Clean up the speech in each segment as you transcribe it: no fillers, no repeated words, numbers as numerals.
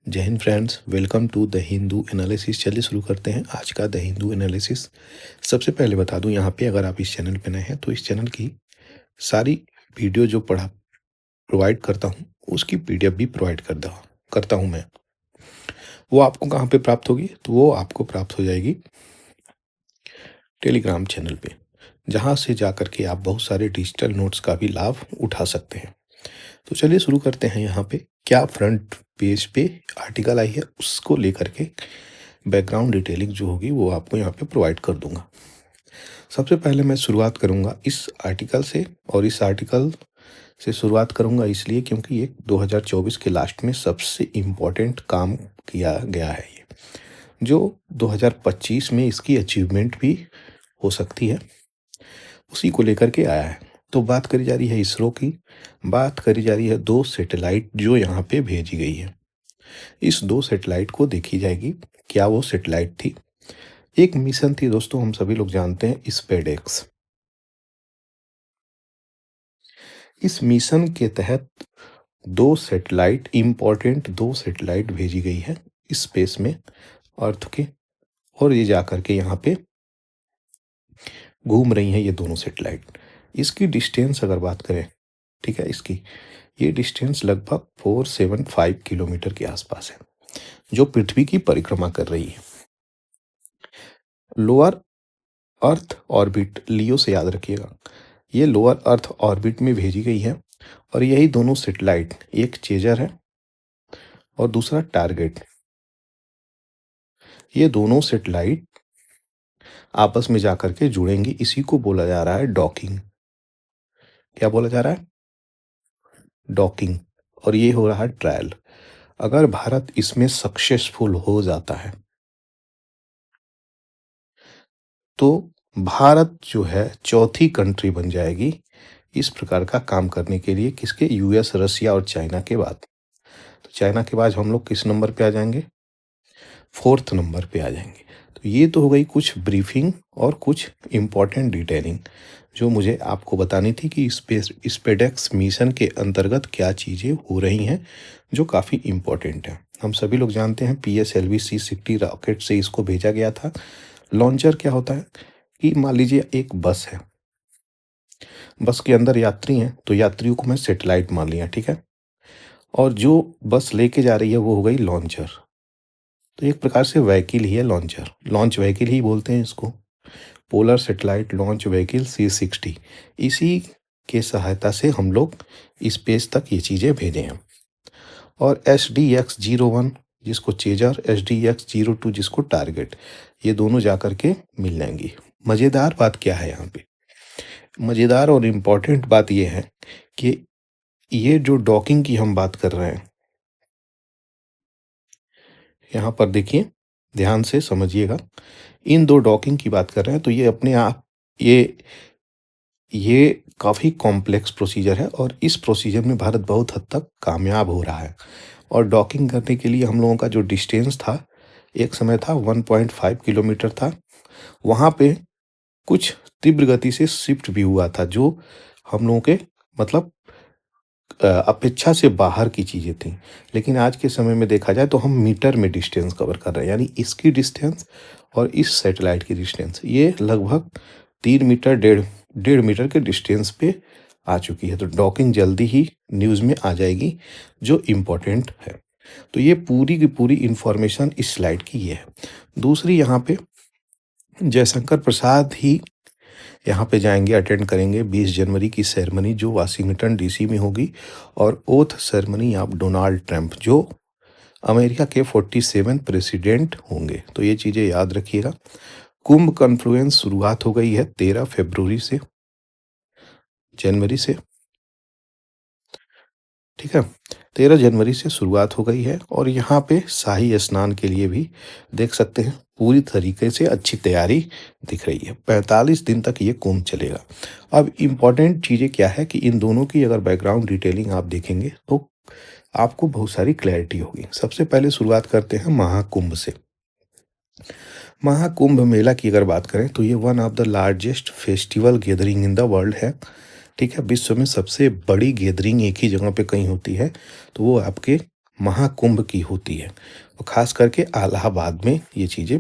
जय Hind friends, welcome to the Hindu analysis. चलिए शुरू करते हैं आज का द हिंदू एनालिसिस। सबसे पहले बता दूं, यहाँ पे अगर आप इस चैनल पे नए हैं तो इस चैनल की सारी वीडियो जो पढ़ा प्रोवाइड करता हूँ उसकी पीडीएफ भी प्रोवाइड करता हूँ मैं। वो आपको कहाँ पे प्राप्त होगी? तो वो आपको प्राप्त हो जाएगी टेलीग्राम चैनल पे, जहाँ से जा कर के आप बहुत सारे डिजिटल नोट्स का भी लाभ उठा सकते हैं। तो चलिए शुरू करते हैं। यहाँ पे क्या फ्रंट पेज पे आर्टिकल आई है उसको लेकर के बैकग्राउंड डिटेलिंग जो होगी वो आपको यहाँ पे प्रोवाइड कर दूंगा। सबसे पहले मैं शुरुआत करूंगा इस आर्टिकल से, और इस आर्टिकल से शुरुआत करूंगा इसलिए क्योंकि ये 2024 के लास्ट में सबसे इम्पोर्टेंट काम किया गया है, ये जो 2025 में इसकी अचीवमेंट भी हो सकती है, उसी को लेकर के आया है। तो बात करी जा रही है इसरो की, बात करी जा रही है 2 सैटेलाइट जो यहाँ पे भेजी गई है। इस 2 सैटेलाइट को देखी जाएगी क्या वो सैटेलाइट थी। एक मिशन थी दोस्तों, हम सभी लोग जानते हैं, स्पेडेक्स। इस मिशन के तहत 2 सैटेलाइट, इंपॉर्टेंट 2 सैटेलाइट भेजी गई है स्पेस में, अर्थ के, और ये जा करके यहाँ पे घूम रही हैं ये दोनों सैटेलाइट। इसकी डिस्टेंस अगर बात करें, ठीक है, इसकी ये डिस्टेंस लगभग 475 किलोमीटर के आसपास है, जो पृथ्वी की परिक्रमा कर रही है। लोअर अर्थ ऑर्बिट, लियो से याद रखिएगा, ये लोअर अर्थ ऑर्बिट में भेजी गई है। और यही दोनों सैटेलाइट, एक चेजर है और दूसरा टारगेट, ये दोनों सैटेलाइट आपस में जाकर के जुड़ेंगी। इसी को बोला जा रहा है डॉकिंग। क्या बोला जा रहा है? डॉकिंग। और ये हो रहा है ट्रायल। अगर भारत इसमें सक्सेसफुल हो जाता है तो भारत जो है चौथी कंट्री बन जाएगी इस प्रकार का काम करने के लिए। किसके? यूएस, रसिया और चाइना के बाद। तो चाइना के बाद हम लोग किस नंबर पे आ जाएंगे? 4th नंबर पे आ जाएंगे। तो ये तो हो गई कुछ ब्रीफिंग और कुछ इम्पोर्टेंट डिटेलिंग जो मुझे आपको बतानी थी कि स्पेडेक्स मिशन के अंतर्गत क्या चीज़ें हो रही हैं जो काफ़ी इम्पोर्टेंट है। हम सभी लोग जानते हैं PSLV C-60 रॉकेट से इसको भेजा गया था। लॉन्चर क्या होता है कि मान लीजिए एक बस है, बस के अंदर यात्री हैं, तो यात्रियों को मैं सैटेलाइट मान लिया, ठीक है, और जो बस लेके जा रही है वो हो गई लॉन्चर। तो एक प्रकार से व्हीकल ही है लॉन्चर, लॉन्च व्हीकल ही बोलते हैं इसको, polar satellite launch vehicle C-60। इसी के सहायता से हम लोग स्पेस तक ये चीज़ें भेजे हैं। और SDX-01 जिसको चेजर, SDX-02 जिसको टारगेट, ये दोनों जाकर के मिल जाएंगी। मज़ेदार बात क्या है यहाँ पे? मज़ेदार और इम्पॉर्टेंट बात ये है कि ये जो डॉकिंग की हम बात कर रहे हैं, यहाँ पर देखिए, ध्यान से समझिएगा, इन 2 डॉकिंग की बात कर रहे हैं तो ये अपने आप ये काफ़ी कॉम्प्लेक्स प्रोसीजर है और इस प्रोसीजर में भारत बहुत हद तक कामयाब हो रहा है। और डॉकिंग करने के लिए हम लोगों का जो डिस्टेंस था, एक समय था 1.5 किलोमीटर था, वहाँ पे कुछ तीव्र गति से शिफ्ट भी हुआ था जो हम लोगों के मतलब अपेक्षा से बाहर की चीज़ें थी। लेकिन आज के समय में देखा जाए तो हम मीटर में डिस्टेंस कवर कर रहे हैं, यानी इसकी डिस्टेंस और इस सैटेलाइट की डिस्टेंस ये लगभग 3 मीटर, डेढ़ मीटर के डिस्टेंस पे आ चुकी है। तो डॉकिंग जल्दी ही न्यूज़ में आ जाएगी जो इम्पोर्टेंट है। तो ये पूरी की पूरी इंफॉर्मेशन इस स्लाइड की ये है। दूसरी, यहाँ पे जयशंकर प्रसाद ही यहाँ पे जाएंगे, अटेंड करेंगे 20 जनवरी की सेरेमनी जो वाशिंगटन DC में होगी, और oath ceremony of Donald Trump जो अमेरिका के 47 प्रेसिडेंट होंगे। तो ये चीज़ें याद रखिएगा। कुंभ कॉन्फ्लुएंस शुरुआत हो गई है 13 जनवरी से, ठीक है, 13 जनवरी से शुरुआत हो गई है। और यहाँ पे शाही स्नान के लिए भी देख सकते हैं पूरी तरीके से अच्छी तैयारी दिख रही है। 45 दिन तक ये कुंभ चलेगा। अब इम्पॉर्टेंट चीज़ें क्या है कि इन दोनों की अगर बैकग्राउंड डिटेलिंग आप देखेंगे तो आपको बहुत सारी क्लैरिटी होगी। सबसे पहले शुरुआत करते हैं महाकुंभ से। महाकुंभ मेला की अगर बात करें तो ये one of the largest festival gathering in the world है, ठीक है। विश्व में सबसे बड़ी गैदरिंग एक ही जगह पे कहीं होती है तो वो आपके महाकुंभ की होती है। और ख़ास करके इलाहाबाद में ये चीज़ें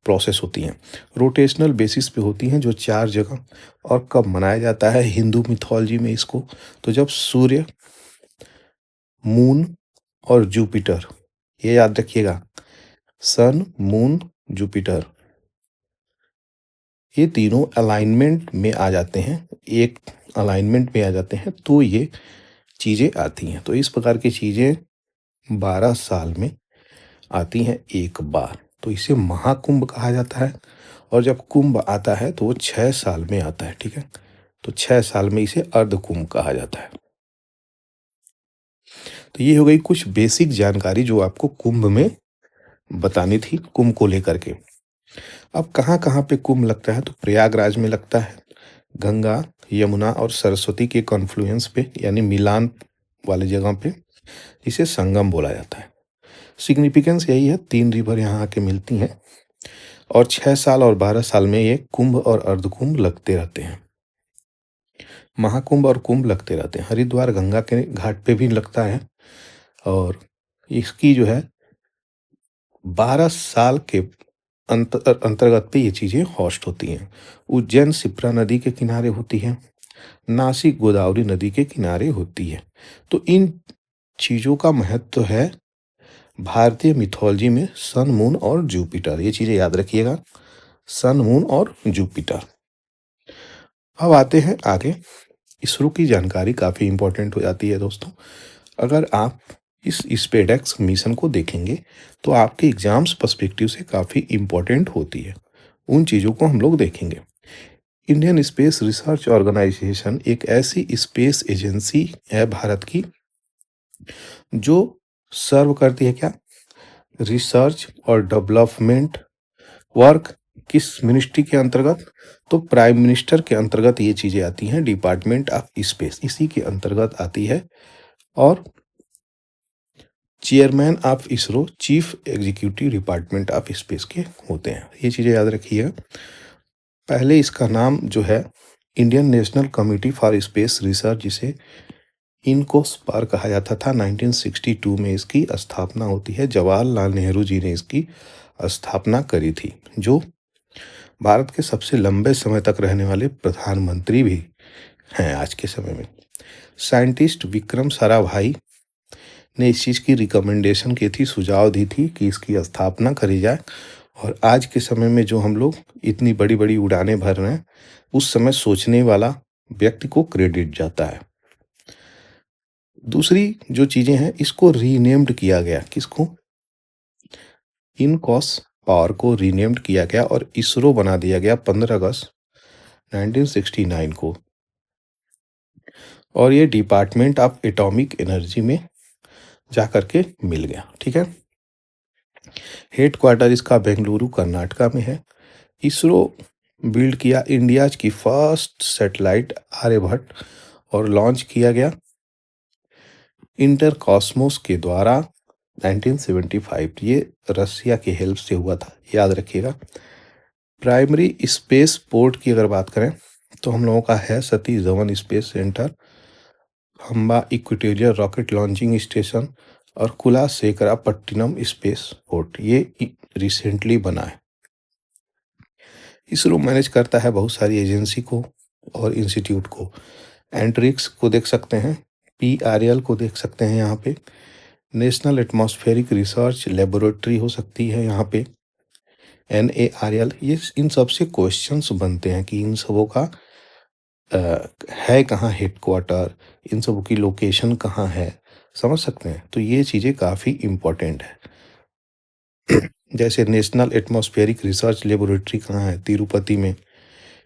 प्रोसेस होती हैं। रोटेशनल बेसिस पे होती हैं, जो 4 जगह। और कब मनाया जाता है हिंदू मिथोलॉजी में इसको? तो जब सूर्य, मून और जुपिटर, ये याद रखिएगा, सन, मून, जुपिटर, ये तीनों अलाइनमेंट में आ जाते हैं, एक अलाइनमेंट में आ जाते हैं, तो ये चीज़ें आती हैं। तो इस प्रकार की चीज़ें 12 साल में आती हैं एक बार, तो इसे महाकुंभ कहा जाता है। और जब कुंभ आता है तो वो 6 साल में आता है, ठीक है? तो 6 साल में इसे अर्धकुंभ कहा जाता है। तो ये हो गई कुछ बेसिक जानकारी जो आपको कुंभ में बतानी थी, कुंभ को लेकर के। अब कहाँ-कहाँ पे कुंभ लगता है? तो प्रयागराज में लगता है, गंगा, यमुना और सरस्वती के कॉन्फ्लुएंस पे, यानी मिलान वाले जगह पे, इसे संगम बोला जाता है। सिग्निफिकेंस यही है, 3 रिवर यहाँ आके मिलती हैं और 6 साल और 12 साल में ये कुंभ और अर्धकुंभ लगते रहते हैं। महाकुंभ और कुंभ लगते रहते हैं। हरिद्वार गंगा के घाट पे भी लगता है और इसकी जो है 12 साल के अंतर्गत पे ये चीज़ें होस्ट होती हैं। उज्जैन शिप्रा नदी के किनारे होती है, नासिक गोदावरी नदी के किनारे होती है। तो इन चीज़ों का महत्व है भारतीय मिथोलॉजी में, सन, मून और जुपिटर, ये चीज़ें याद रखिएगा, सन, मून और जुपिटर। अब आते हैं आगे। इसरो की जानकारी काफ़ी इंपॉर्टेंट हो जाती है दोस्तों। अगर आप इस स्पेसएक्स मिशन को देखेंगे तो आपके एग्जाम्स पर्सपेक्टिव से काफ़ी इंपॉर्टेंट होती है। उन चीज़ों को हम लोग देखेंगे। इंडियन स्पेस रिसर्च ऑर्गेनाइजेशन एक ऐसी स्पेस एजेंसी है भारत की जो सर्व करती है क्या? रिसर्च और डेवलपमेंट वर्क। किस मिनिस्ट्री के अंतर्गत? तो प्राइम मिनिस्टर के अंतर्गत ये चीज़ें आती हैं, डिपार्टमेंट ऑफ स्पेस इसी के अंतर्गत आती है। और chairman of ISRO chief executive department of space के होते हैं। ये चीज़ें याद रखिएगा। पहले इसका नाम जो है Indian national committee for space research, जिसे इनकोस्पार कहा जाता था, 1962 में इसकी स्थापना होती है। जवाहरलाल नेहरू जी ने इसकी स्थापना करी थी, जो भारत के सबसे लंबे समय तक रहने वाले प्रधानमंत्री भी हैं आज के समय में। साइंटिस्ट विक्रम साराभाई ने इस चीज़ की रिकमेंडेशन की थी, सुझाव दी थी कि इसकी स्थापना करी जाए। और आज के समय में जो हम लोग इतनी बड़ी बड़ी उड़ानें भर रहे हैं, उस समय सोचने वाला व्यक्ति को क्रेडिट जाता है। दूसरी जो चीज़ें हैं, इसको रीनेम्ड किया गया, किसको? इनकॉस पावर को रीनेम्ड किया गया और इसरो बना दिया गया 15 अगस्त 1969 को। और ये डिपार्टमेंट ऑफ एटॉमिक एनर्जी में जा करके मिल गया, ठीक है। हेड क्वार्टर इसका बेंगलुरु कर्नाटका में है। इसरो बिल्ड किया इंडिया की फर्स्ट सैटेलाइट आर्यभट्ट और लॉन्च किया गया इंटर कॉस्मोस के द्वारा 1975। ये रसिया के हेल्प से हुआ था, याद रखिएगा। प्राइमरी स्पेस पोर्ट की अगर बात करें तो हम लोगों का है Satish Dhawan space centre, Thumba equatorial rocket launching station और कुलाशेखरापट्टिनम स्पेस पोर्ट, ये रिसेंटली बना है। इसरो मैनेज करता है बहुत सारी एजेंसी को और इंस्टीट्यूट को। एंट्रिक्स को देख सकते हैं, PRL को देख सकते हैं, यहाँ पे नेशनल एटमॉस्फेरिक रिसर्च लेबोरेटरी हो सकती है यहाँ पे, NARL। ये इन सब से क्वेश्चंस बनते हैं कि इन सबों का है कहाँ हेडक्वार्टर, इन सबों की लोकेशन कहाँ है, समझ सकते हैं। तो ये चीज़ें काफ़ी इम्पोर्टेंट है। जैसे नेशनल एटमॉस्फेरिक रिसर्च लेबोरेटरी कहाँ है? तिरुपति में।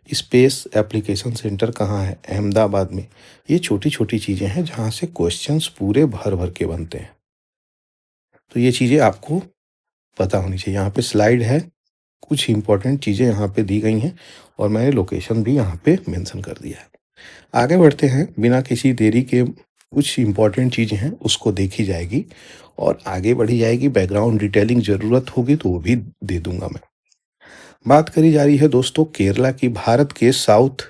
स्पेस एप्लीकेशन सेंटर कहाँ है? अहमदाबाद में। ये छोटी छोटी चीज़ें हैं जहाँ से क्वेश्चंस पूरे भर भर के बनते हैं। तो ये चीज़ें आपको पता होनी चाहिए। यहाँ पे स्लाइड है, कुछ इंपॉर्टेंट चीज़ें यहाँ पे दी गई हैं और मैंने लोकेशन भी यहाँ पे मेंशन कर दिया है। आगे बढ़ते हैं, बिना किसी देरी के कुछ इंपॉर्टेंट चीज़ें हैं उसको देखी जाएगी और आगे बढ़ी जाएगी। बैकग्राउंड डिटेलिंग ज़रूरत होगी तो वो भी दे दूंगा मैं। बात करी जा रही है दोस्तों केरला की। भारत के साउथ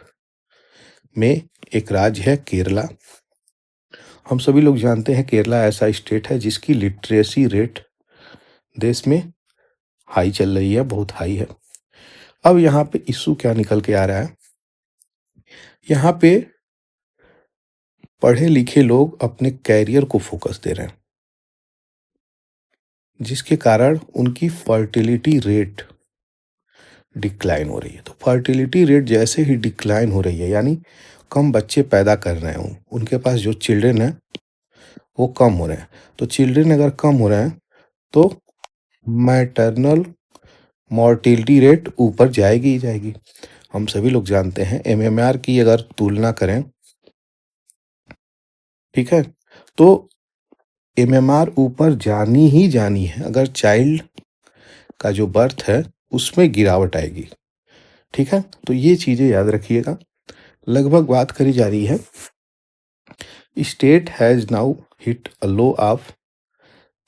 में एक राज्य है केरला हम सभी लोग जानते हैं केरला ऐसा स्टेट है जिसकी लिटरेसी रेट देश में हाई चल रही है, बहुत हाई है। अब यहाँ पे इश्यू क्या निकल के आ रहा है, यहाँ पे पढ़े लिखे लोग अपने कैरियर को फोकस दे रहे हैं, जिसके कारण उनकी फर्टिलिटी रेट डिक्लाइन हो रही है। तो फर्टिलिटी रेट जैसे ही डिक्लाइन हो रही है, यानी कम बच्चे पैदा कर रहे हैं, उनके पास जो चिल्ड्रन है वो कम हो रहे हैं। तो चिल्ड्रन अगर कम हो रहे हैं तो मैटरनल मॉर्टिलिटी रेट ऊपर जाएगी ही जाएगी। हम सभी लोग जानते हैं एमएमआर की अगर तुलना करें, ठीक है, तो एमएमआर ऊपर जानी ही जानी है अगर चाइल्ड का जो बर्थ है उसमें गिरावट आएगी। ठीक है, तो ये चीज़ें याद रखिएगा। लगभग बात करी जा रही है, state has now hit a low of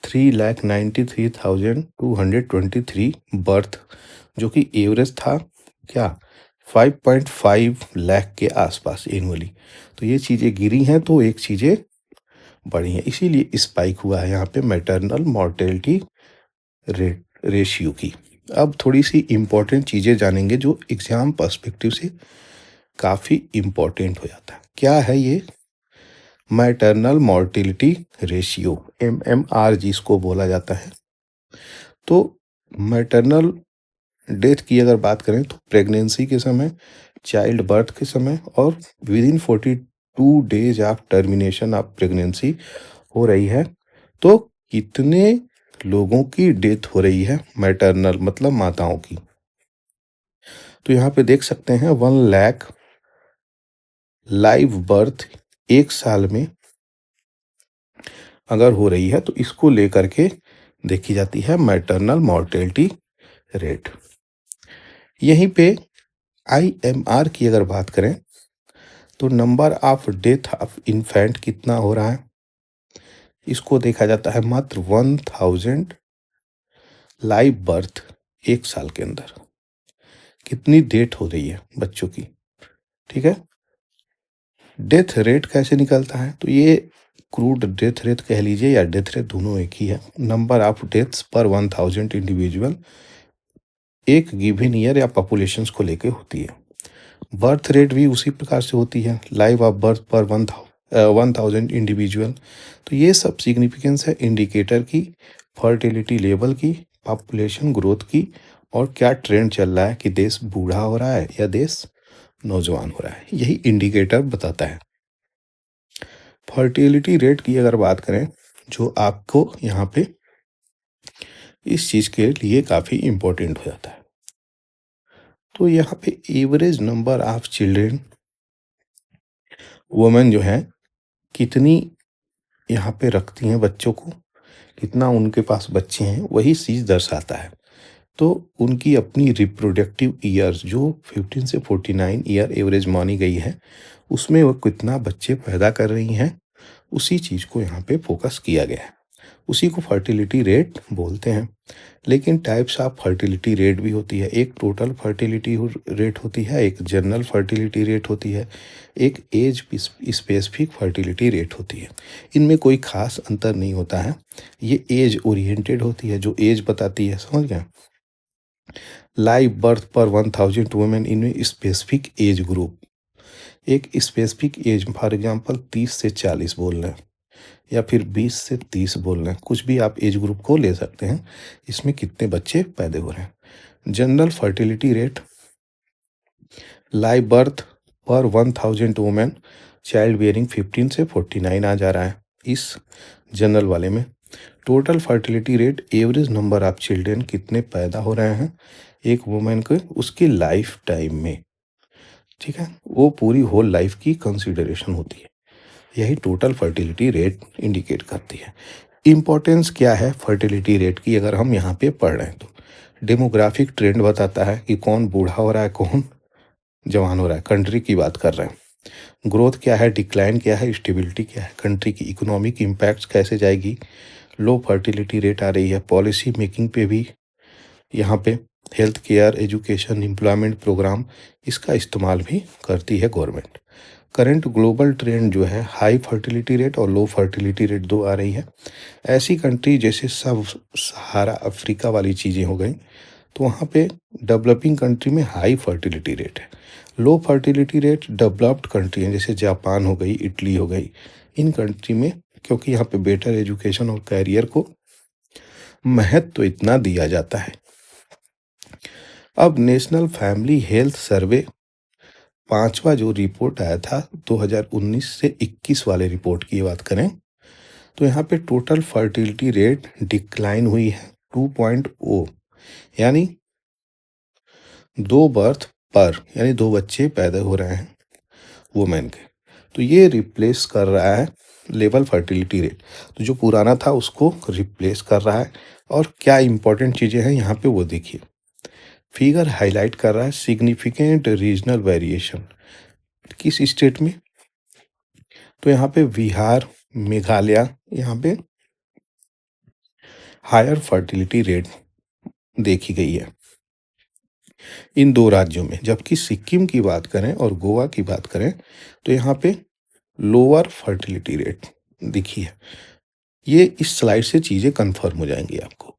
3,93,223 birth, जो कि एवरेज था क्या 5.5 लाख के आसपास एनुअली। तो ये चीज़ें गिरी हैं तो एक चीज़ें बढ़ी हैं, इसीलिए स्पाइक हुआ है यहाँ पे मैटरनल मॉर्टेलिटी रेट रेशियो की। अब थोड़ी सी इम्पोर्टेंट चीज़ें जानेंगे जो एग्जाम पर्सपेक्टिव से काफ़ी इम्पोर्टेंट हो जाता है। क्या है ये मैटरनल मॉर्टिलिटी रेशियो, एमएमआर जिसको बोला जाता है। तो मैटरनल डेथ की अगर बात करें तो प्रेगनेंसी के समय, चाइल्ड बर्थ के समय और with in 42 days of termination of pregnancy हो रही है, तो कितने लोगों की डेथ हो रही है मैटरनल मतलब माताओं की। तो यहाँ पे देख सकते हैं 1 लाख लाइव बर्थ एक साल में अगर हो रही है तो इसको लेकर के देखी जाती है मैटरनल मॉर्टेलिटी रेट। यहीं पे आईएमआर की अगर बात करें तो number of death of infant कितना हो रहा है, इसको देखा जाता है मात्र 1000 लाइव बर्थ एक साल के अंदर कितनी डेथ हो रही है बच्चों की। ठीक है, डेथ रेट कैसे निकलता है, तो ये क्रूड डेथ रेट कह लीजिए या डेथ रेट, दोनों एक ही है। नंबर ऑफ डेथ्स पर 1000 इंडिविजुअल एक गिवन ईयर या पॉपुलेशंस को लेके होती है। बर्थ रेट भी उसी प्रकार से होती है, लाइव ऑफ बर्थ पर 1000 इंडिविजुअल। तो ये सब सिग्निफिकेंस है इंडिकेटर की, फर्टिलिटी लेवल की, पॉपुलेशन ग्रोथ की, और क्या ट्रेंड चल रहा है कि देश बूढ़ा हो रहा है या देश नौजवान हो रहा है, यही इंडिकेटर बताता है। फर्टिलिटी रेट की अगर बात करें जो आपको यहाँ पे इस चीज़ के लिए काफ़ी इम्पोर्टेंट हो जाता है, तो यहाँ पे average number of children women जो है कितनी यहाँ पे रखती हैं बच्चों को, कितना उनके पास बच्चे हैं, वही चीज़ दर्शाता है। तो उनकी अपनी रिप्रोडक्टिव ईयर्स जो 15 से 49 ईयर एवरेज मानी गई है, उसमें वो कितना बच्चे पैदा कर रही हैं, उसी चीज़ को यहाँ पे फोकस किया गया है। उसी को फर्टिलिटी रेट बोलते हैं। लेकिन टाइप्स ऑफ फर्टिलिटी रेट भी होती है, एक टोटल फर्टिलिटी रेट होती है, एक जनरल फर्टिलिटी रेट होती है, एक एज स्पेसिफिक फर्टिलिटी रेट होती है। इनमें कोई खास अंतर नहीं होता है, ये एज ओरिएंटेड होती है, जो एज बताती है, समझ गए। लाइव बर्थ पर 1000 वुमेन, इनमें स्पेसिफिक एज ग्रुप, एक स्पेसिफिक एज, फॉर एग्जांपल 30 से 40 बोल रहे हैं या फिर 20 से 30 बोल रहे हैं, कुछ भी आप एज ग्रुप को ले सकते हैं, इसमें कितने बच्चे पैदा हो रहे हैं। General fertility rate, live birth पर 1000 वुमेन, चाइल्ड बियरिंग 15 से 49 आ जा रहा है इस जनरल वाले में। Total fertility rate, average number of children कितने पैदा हो रहे हैं एक वुमेन को उसकी लाइफ टाइम में। ठीक है, वो पूरी होल लाइफ की कंसिडरेशन होती है, यही टोटल फर्टिलिटी रेट इंडिकेट करती है। इम्पोर्टेंस क्या है फर्टिलिटी रेट की अगर हम यहाँ पे पढ़ रहे हैं तो, डेमोग्राफिक ट्रेंड बताता है कि कौन बूढ़ा हो रहा है, कौन जवान हो रहा है, कंट्री की बात कर रहे हैं। ग्रोथ क्या है, डिक्लाइन क्या है, स्टेबिलिटी क्या है, कंट्री की इकोनॉमिक इम्पैक्ट कैसे जाएगी, लो फर्टिलिटी रेट आ रही है, पॉलिसी मेकिंग पे भी यहाँ पे health care, education, employment program, इसका इस्तेमाल भी करती है गवर्नमेंट। करंट ग्लोबल ट्रेंड जो है हाई फर्टिलिटी रेट और लो फर्टिलिटी रेट दो आ रही है। ऐसी कंट्री जैसे सब सहारा अफ्रीका वाली चीज़ें हो गई, तो वहाँ पे डेवलपिंग कंट्री में हाई फर्टिलिटी रेट है। लो फर्टिलिटी रेट डेवलप्ड कंट्री हैं जैसे जापान हो गई, इटली हो गई, इन कंट्री में, क्योंकि यहाँ पे बेटर एजुकेशन और कैरियर को महत्व तो इतना दिया जाता है। अब नेशनल फैमिली हेल्थ सर्वे 5वां जो रिपोर्ट आया था 2019 से 21 वाले रिपोर्ट की बात करें, तो यहाँ पे टोटल फर्टिलिटी रेट डिक्लाइन हुई है 2.0, यानी 2 बर्थ पर, यानी 2 बच्चे पैदा हो रहे हैं वुमेन के। तो ये रिप्लेस कर रहा है लेवल फर्टिलिटी रेट, तो जो पुराना था उसको रिप्लेस कर रहा है। और क्या इंपॉर्टेंट चीज़ें हैं यहाँ पे वो देखिए। फिगर हाईलाइट कर रहा है सिग्निफिकेंट रीजनल वेरिएशन किस स्टेट में, तो यहाँ पे बिहार, मेघालय, यहाँ पे हायर फर्टिलिटी रेट देखी गई है इन 2 राज्यों में। जबकि सिक्किम की बात करें और गोवा की बात करें तो यहाँ पे लोअर फर्टिलिटी रेट दिखी है। ये इस स्लाइड से चीज़ें कंफर्म हो जाएंगी आपको।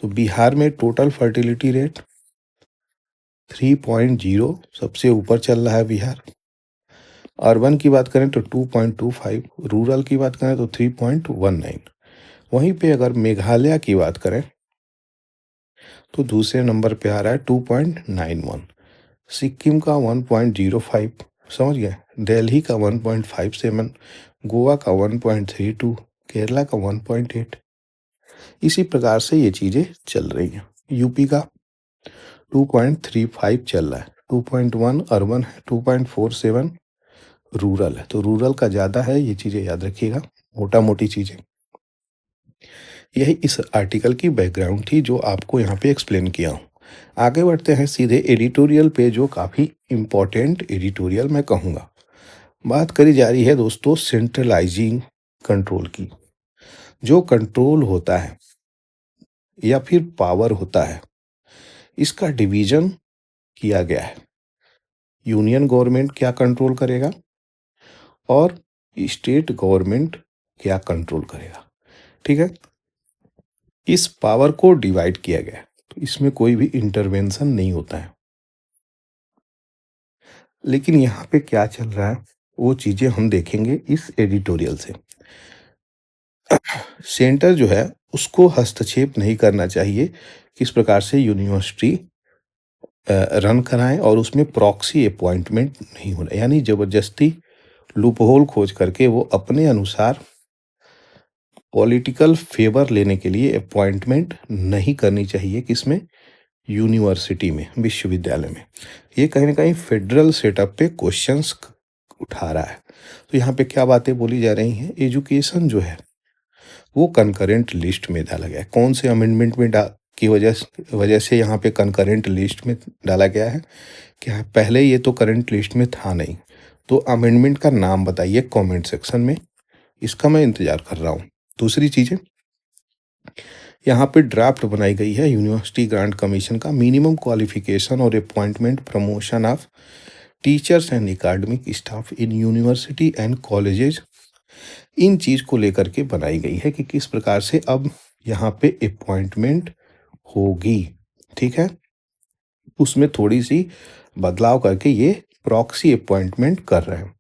तो बिहार में टोटल फर्टिलिटी रेट 3.0 सबसे ऊपर चल रहा है बिहार। अर्बन की बात करें तो 2.25, रूरल की बात करें तो 3.19। वहीं पे अगर मेघालय की बात करें तो दूसरे नंबर पे आ रहा है 2.91, सिक्किम का 1.05, समझ गए, दिल्ली का 1.57, गोवा का 1.32, केरला का 1.8। इसी प्रकार से ये चीज़ें चल रही हैं। यूपी का 2.35 चल रहा है, 2.1 अर्बन है, 2.47 रूरल है। तो रूरल का ज़्यादा है, ये चीज़ें याद रखिएगा, मोटा मोटी चीज़ें। यही इस आर्टिकल की बैकग्राउंड थी जो आपको यहाँ पे एक्सप्लेन किया हूँ। आगे बढ़ते हैं सीधे एडिटोरियल पे, जो काफ़ी इम्पोर्टेंट एडिटोरियल मैं कहूँगा। बात करी जा रही है दोस्तों सेंट्रलाइजिंग कंट्रोल की। जो कंट्रोल होता है या फिर पावर होता है, इसका डिवीजन किया गया है। यूनियन गवर्नमेंट क्या कंट्रोल करेगा और स्टेट गवर्नमेंट क्या कंट्रोल करेगा, ठीक है। इस पावर को डिवाइड किया गया है, तो इसमें कोई भी इंटरवेंशन नहीं होता है। लेकिन यहाँ पे क्या चल रहा है वो चीज़ें हम देखेंगे इस एडिटोरियल से। सेंटर जो है उसको हस्तक्षेप नहीं करना चाहिए किस प्रकार से यूनिवर्सिटी रन कराएं, और उसमें प्रॉक्सी अपॉइंटमेंट नहीं होना, यानी ज़बरदस्ती लूपहोल खोज करके वो अपने अनुसार पॉलिटिकल फेवर लेने के लिए अपॉइंटमेंट नहीं करनी चाहिए किसमें, यूनिवर्सिटी में, विश्वविद्यालय में। ये कहीं ना कहीं फेडरल सेटअप पे क्वेश्चंस उठा रहा है। तो यहाँ पे क्या बातें बोली जा रही हैं, एजुकेशन जो है वो कंकरेंट लिस्ट में डाला गया है। कौन से अमेंडमेंट में की वजह से यहाँ पे कंकरेंट लिस्ट में डाला गया है, क्या पहले ये तो करंट लिस्ट में था नहीं, तो अमेंडमेंट का नाम बताइए कमेंट सेक्शन में, इसका मैं इंतजार कर रहा हूँ। दूसरी चीज़ें, यहाँ पे ड्राफ्ट बनाई गई है यूनिवर्सिटी ग्रांट कमीशन का, मिनिमम क्वालिफिकेशन और appointment promotion of teachers and academic staff in university and colleges. इन चीज़ को लेकर के बनाई गई है कि किस प्रकार से अब यहाँ पे अपॉइंटमेंट होगी, ठीक है। उसमें थोड़ी सी बदलाव करके ये प्रॉक्सी अपॉइंटमेंट कर रहे हैं।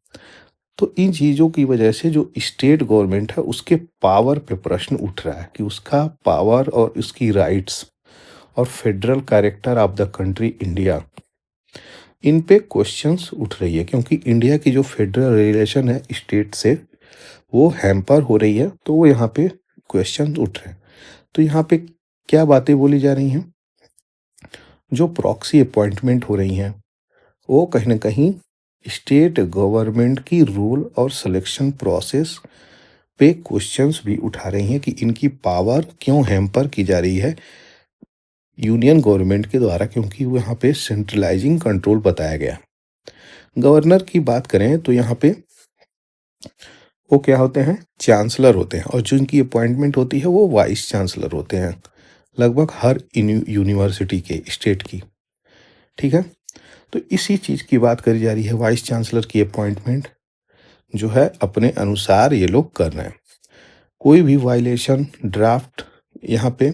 तो इन चीज़ों की वजह से जो स्टेट गवर्नमेंट है उसके पावर पे प्रश्न उठ रहा है कि उसका पावर और उसकी राइट्स और federal character of the country India, इन पे क्वेश्चंस उठ रही है, क्योंकि इंडिया की जो फेडरल रिलेशन है स्टेट से वो हैम्पर हो रही है। तो वो यहाँ पे क्वेश्चन उठ रहे हैं। तो यहाँ पे क्या बातें बोली जा रही हैं, जो प्रॉक्सी अपॉइंटमेंट हो रही हैं वो कहीं ना कहीं स्टेट गवर्नमेंट की रूल और सिलेक्शन प्रोसेस पे क्वेश्चंस भी उठा रही हैं कि इनकी पावर क्यों हैम्पर की जा रही है यूनियन गवर्नमेंट के द्वारा, क्योंकि वो यहाँ पे सेंट्रलाइजिंग कंट्रोल बताया गया। गवर्नर की बात करें तो यहाँ पे वो क्या होते हैं, चांसलर होते हैं, और जिनकी अपॉइंटमेंट होती है वो वाइस चांसलर होते हैं लगभग हर यूनिवर्सिटी के स्टेट की, ठीक है। तो इसी चीज़ की बात करी जा रही है, वाइस चांसलर की अपॉइंटमेंट जो है अपने अनुसार ये लोग कर रहे हैं। कोई भी वायलेशन ड्राफ्ट यहाँ पे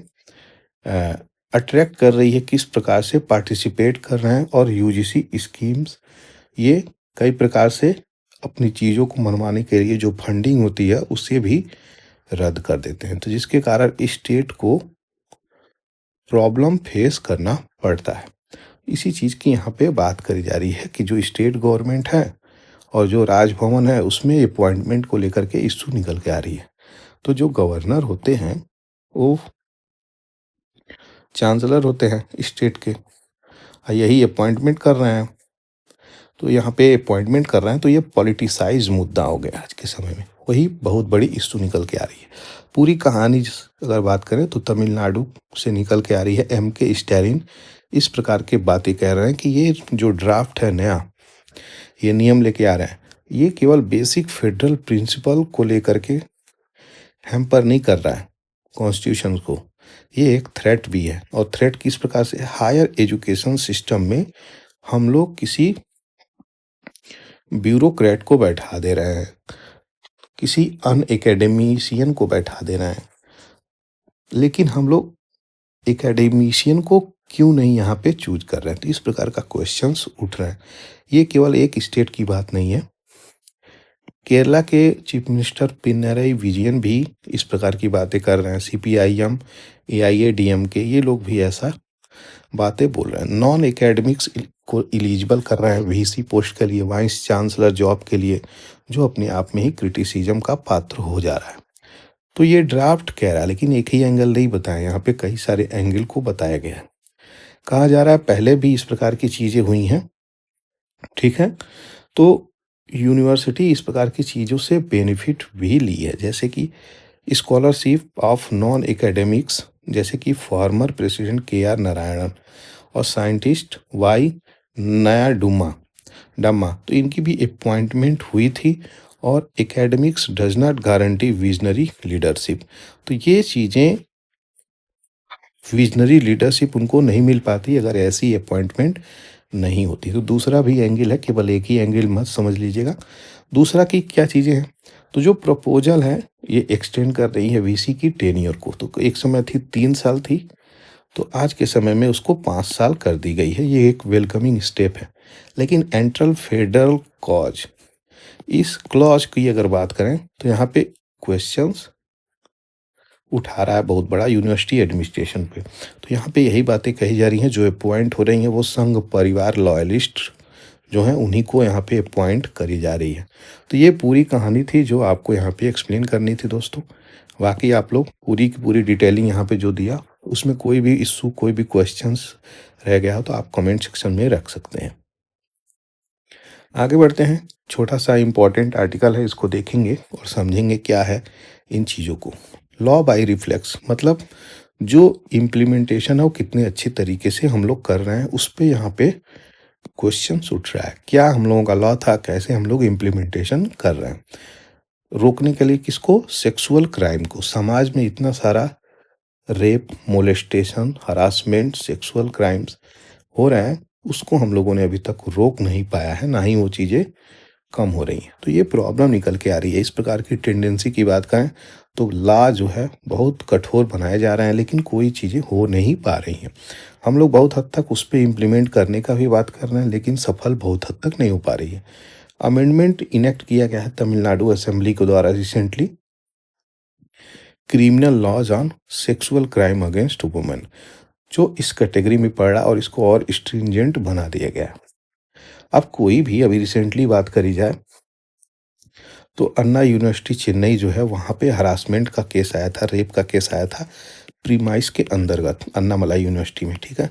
अट्रैक्ट कर रही है, किस प्रकार से पार्टिसिपेट कर रहे हैं, और यूजीसी स्कीम्स ये कई प्रकार से अपनी चीज़ों को मनवाने के लिए जो फंडिंग होती है उसे भी रद्द कर देते हैं, तो जिसके कारण स्टेट को प्रॉब्लम फेस करना पड़ता है। इसी चीज़ की यहाँ पे बात करी जा रही है कि जो स्टेट गवर्नमेंट है और जो राजभवन है उसमें अपॉइंटमेंट को लेकर के इश्यू निकल के आ रही है। तो जो गवर्नर होते हैं वो चांसलर होते हैं स्टेट के, यही अपॉइंटमेंट कर रहे हैं। तो यहाँ पे अपॉइंटमेंट कर रहे हैं, तो ये पॉलिटिसाइज मुद्दा हो गया आज के समय में, वही बहुत बड़ी इश्यू निकल के आ रही है। पूरी कहानी अगर बात करें तो तमिलनाडु से निकल के आ रही है। एम.के. स्टैलिन इस प्रकार के बातें कह रहे हैं कि ये जो ड्राफ्ट है नया, ये नियम लेके आ रहे हैं, ये केवल बेसिक फेडरल प्रिंसिपल को लेकर के हैम्पर नहीं कर रहा है कॉन्स्टिट्यूशन को, ये एक थ्रेट भी है। और थ्रेट किस प्रकार से, हायर एजुकेशन सिस्टम में हम लोग किसी ब्यूरोक्रेट को बैठा दे रहे हैं, किसी अन एकेडमिशियन को बैठा दे रहे हैं, लेकिन हम लोग एकेडमिशियन को क्यों नहीं यहाँ पे चूज कर रहे हैं। तो इस प्रकार का क्वेश्चंस उठ रहे हैं। ये केवल एक स्टेट की बात नहीं है, केरला के चीफ मिनिस्टर पिनरई विजयन भी इस प्रकार की बातें कर रहे हैं। सीपीआईएम, एआईएडीएमके ये लोग भी ऐसा बातें बोल रहे हैं। नॉन एकेडमिक्स को एलिजिबल कर रहे हैं वीसी पोस्ट के लिए, वाइस चांसलर जॉब के लिए, जो अपने आप में ही क्रिटिसिज्म का पात्र हो जा रहा है। तो ये ड्राफ्ट कह रहा है, लेकिन एक ही एंगल नहीं बताया, यहाँ पे कई सारे एंगल को बताया गया है। कहा जा रहा है पहले भी इस प्रकार की चीज़ें हुई हैं, ठीक है। तो यूनिवर्सिटी इस प्रकार की चीज़ों से बेनिफिट भी ली है, जैसे कि स्कॉलरशिप ऑफ नॉन एकेडमिक्स, जैसे कि फॉर्मर प्रेसिडेंट के.आर. नारायणन और साइंटिस्ट वाई नायडुम्मा डम्मा, तो इनकी भी अपॉइंटमेंट हुई थी। और academics does not guarantee visionary leadership, तो ये चीज़ें, विजनरी लीडरशिप उनको नहीं मिल पाती अगर ऐसी अपॉइंटमेंट नहीं होती। तो दूसरा भी एंगल है, केवल एक ही एंगल मत समझ लीजिएगा। दूसरा की क्या चीज़ें हैं, तो जो प्रपोजल है ये एक्सटेंड कर रही है वीसी की टेन्योर को। तो एक समय थी 3 साल थी, तो आज के समय में उसको 5 साल कर दी गई है। ये एक वेलकमिंग स्टेप है। लेकिन एंट्रल फेडरल कॉज, इस क्लॉज की अगर बात करें तो यहाँ पे क्वेश्चंस उठा रहा है बहुत बड़ा यूनिवर्सिटी एडमिनिस्ट्रेशन पे। तो यहाँ पे यही बातें कही जा रही हैं, जो अपॉइंट हो रही हैं वो संघ परिवार लॉयलिस्ट जो हैं उन्हीं को यहाँ पे अपॉइंट करी जा रही है। तो ये पूरी कहानी थी जो आपको यहाँ पे एक्सप्लेन करनी थी दोस्तों। बाकी आप लोग पूरी की पूरी डिटेलिंग यहाँ पे जो दिया, उसमें कोई भी इशू, कोई भी क्वेश्चंस रह गया हो तो आप कमेंट सेक्शन में रख सकते हैं। आगे बढ़ते हैं। छोटा सा इम्पोर्टेंट आर्टिकल है, इसको देखेंगे और समझेंगे क्या है इन चीज़ों को। लॉ बाय रिफ्लेक्स, मतलब जो इम्प्लीमेंटेशन है वो कितने अच्छे तरीके से हम लोग कर रहे हैं, उस पे यहाँ पे क्वेश्चन उठ रहा है। क्या हम लोगों का लॉ था, कैसे हम लोग इम्प्लीमेंटेशन कर रहे हैं रोकने के लिए, किसको, सेक्सुअल क्राइम को। समाज में इतना सारा rape, molestation, harassment, sexual crimes हो रहे हैं, उसको हम लोगों ने अभी तक रोक नहीं पाया है, ना ही वो चीज़ें कम हो रही हैं। तो ये प्रॉब्लम निकल के आ रही है। इस प्रकार की टेंडेंसी की बात करें तो लॉ जो है बहुत कठोर बनाए जा रहे हैं, लेकिन कोई चीज़ें हो नहीं पा रही हैं। हम लोग बहुत हद तक उस पर इम्प्लीमेंट करने का भी बात कर रहे हैं, लेकिन सफल बहुत हद तक नहीं हो पा रही है। अमेंडमेंट इनेक्ट किया गया है तमिलनाडु असेंबली के द्वारा recently, criminal laws on sexual crime against women, जो इस कैटेगरी में पड़ रहा और इसको और स्ट्रिंजेंट बना दिया गया। अब कोई भी, अभी रिसेंटली बात करी जाए तो अन्ना यूनिवर्सिटी चेन्नई जो है वहाँ पे हरासमेंट का केस आया था, रेप का केस आया था प्रीमाइस के अंतर्गत अन्नामलाई यूनिवर्सिटी में, ठीक है।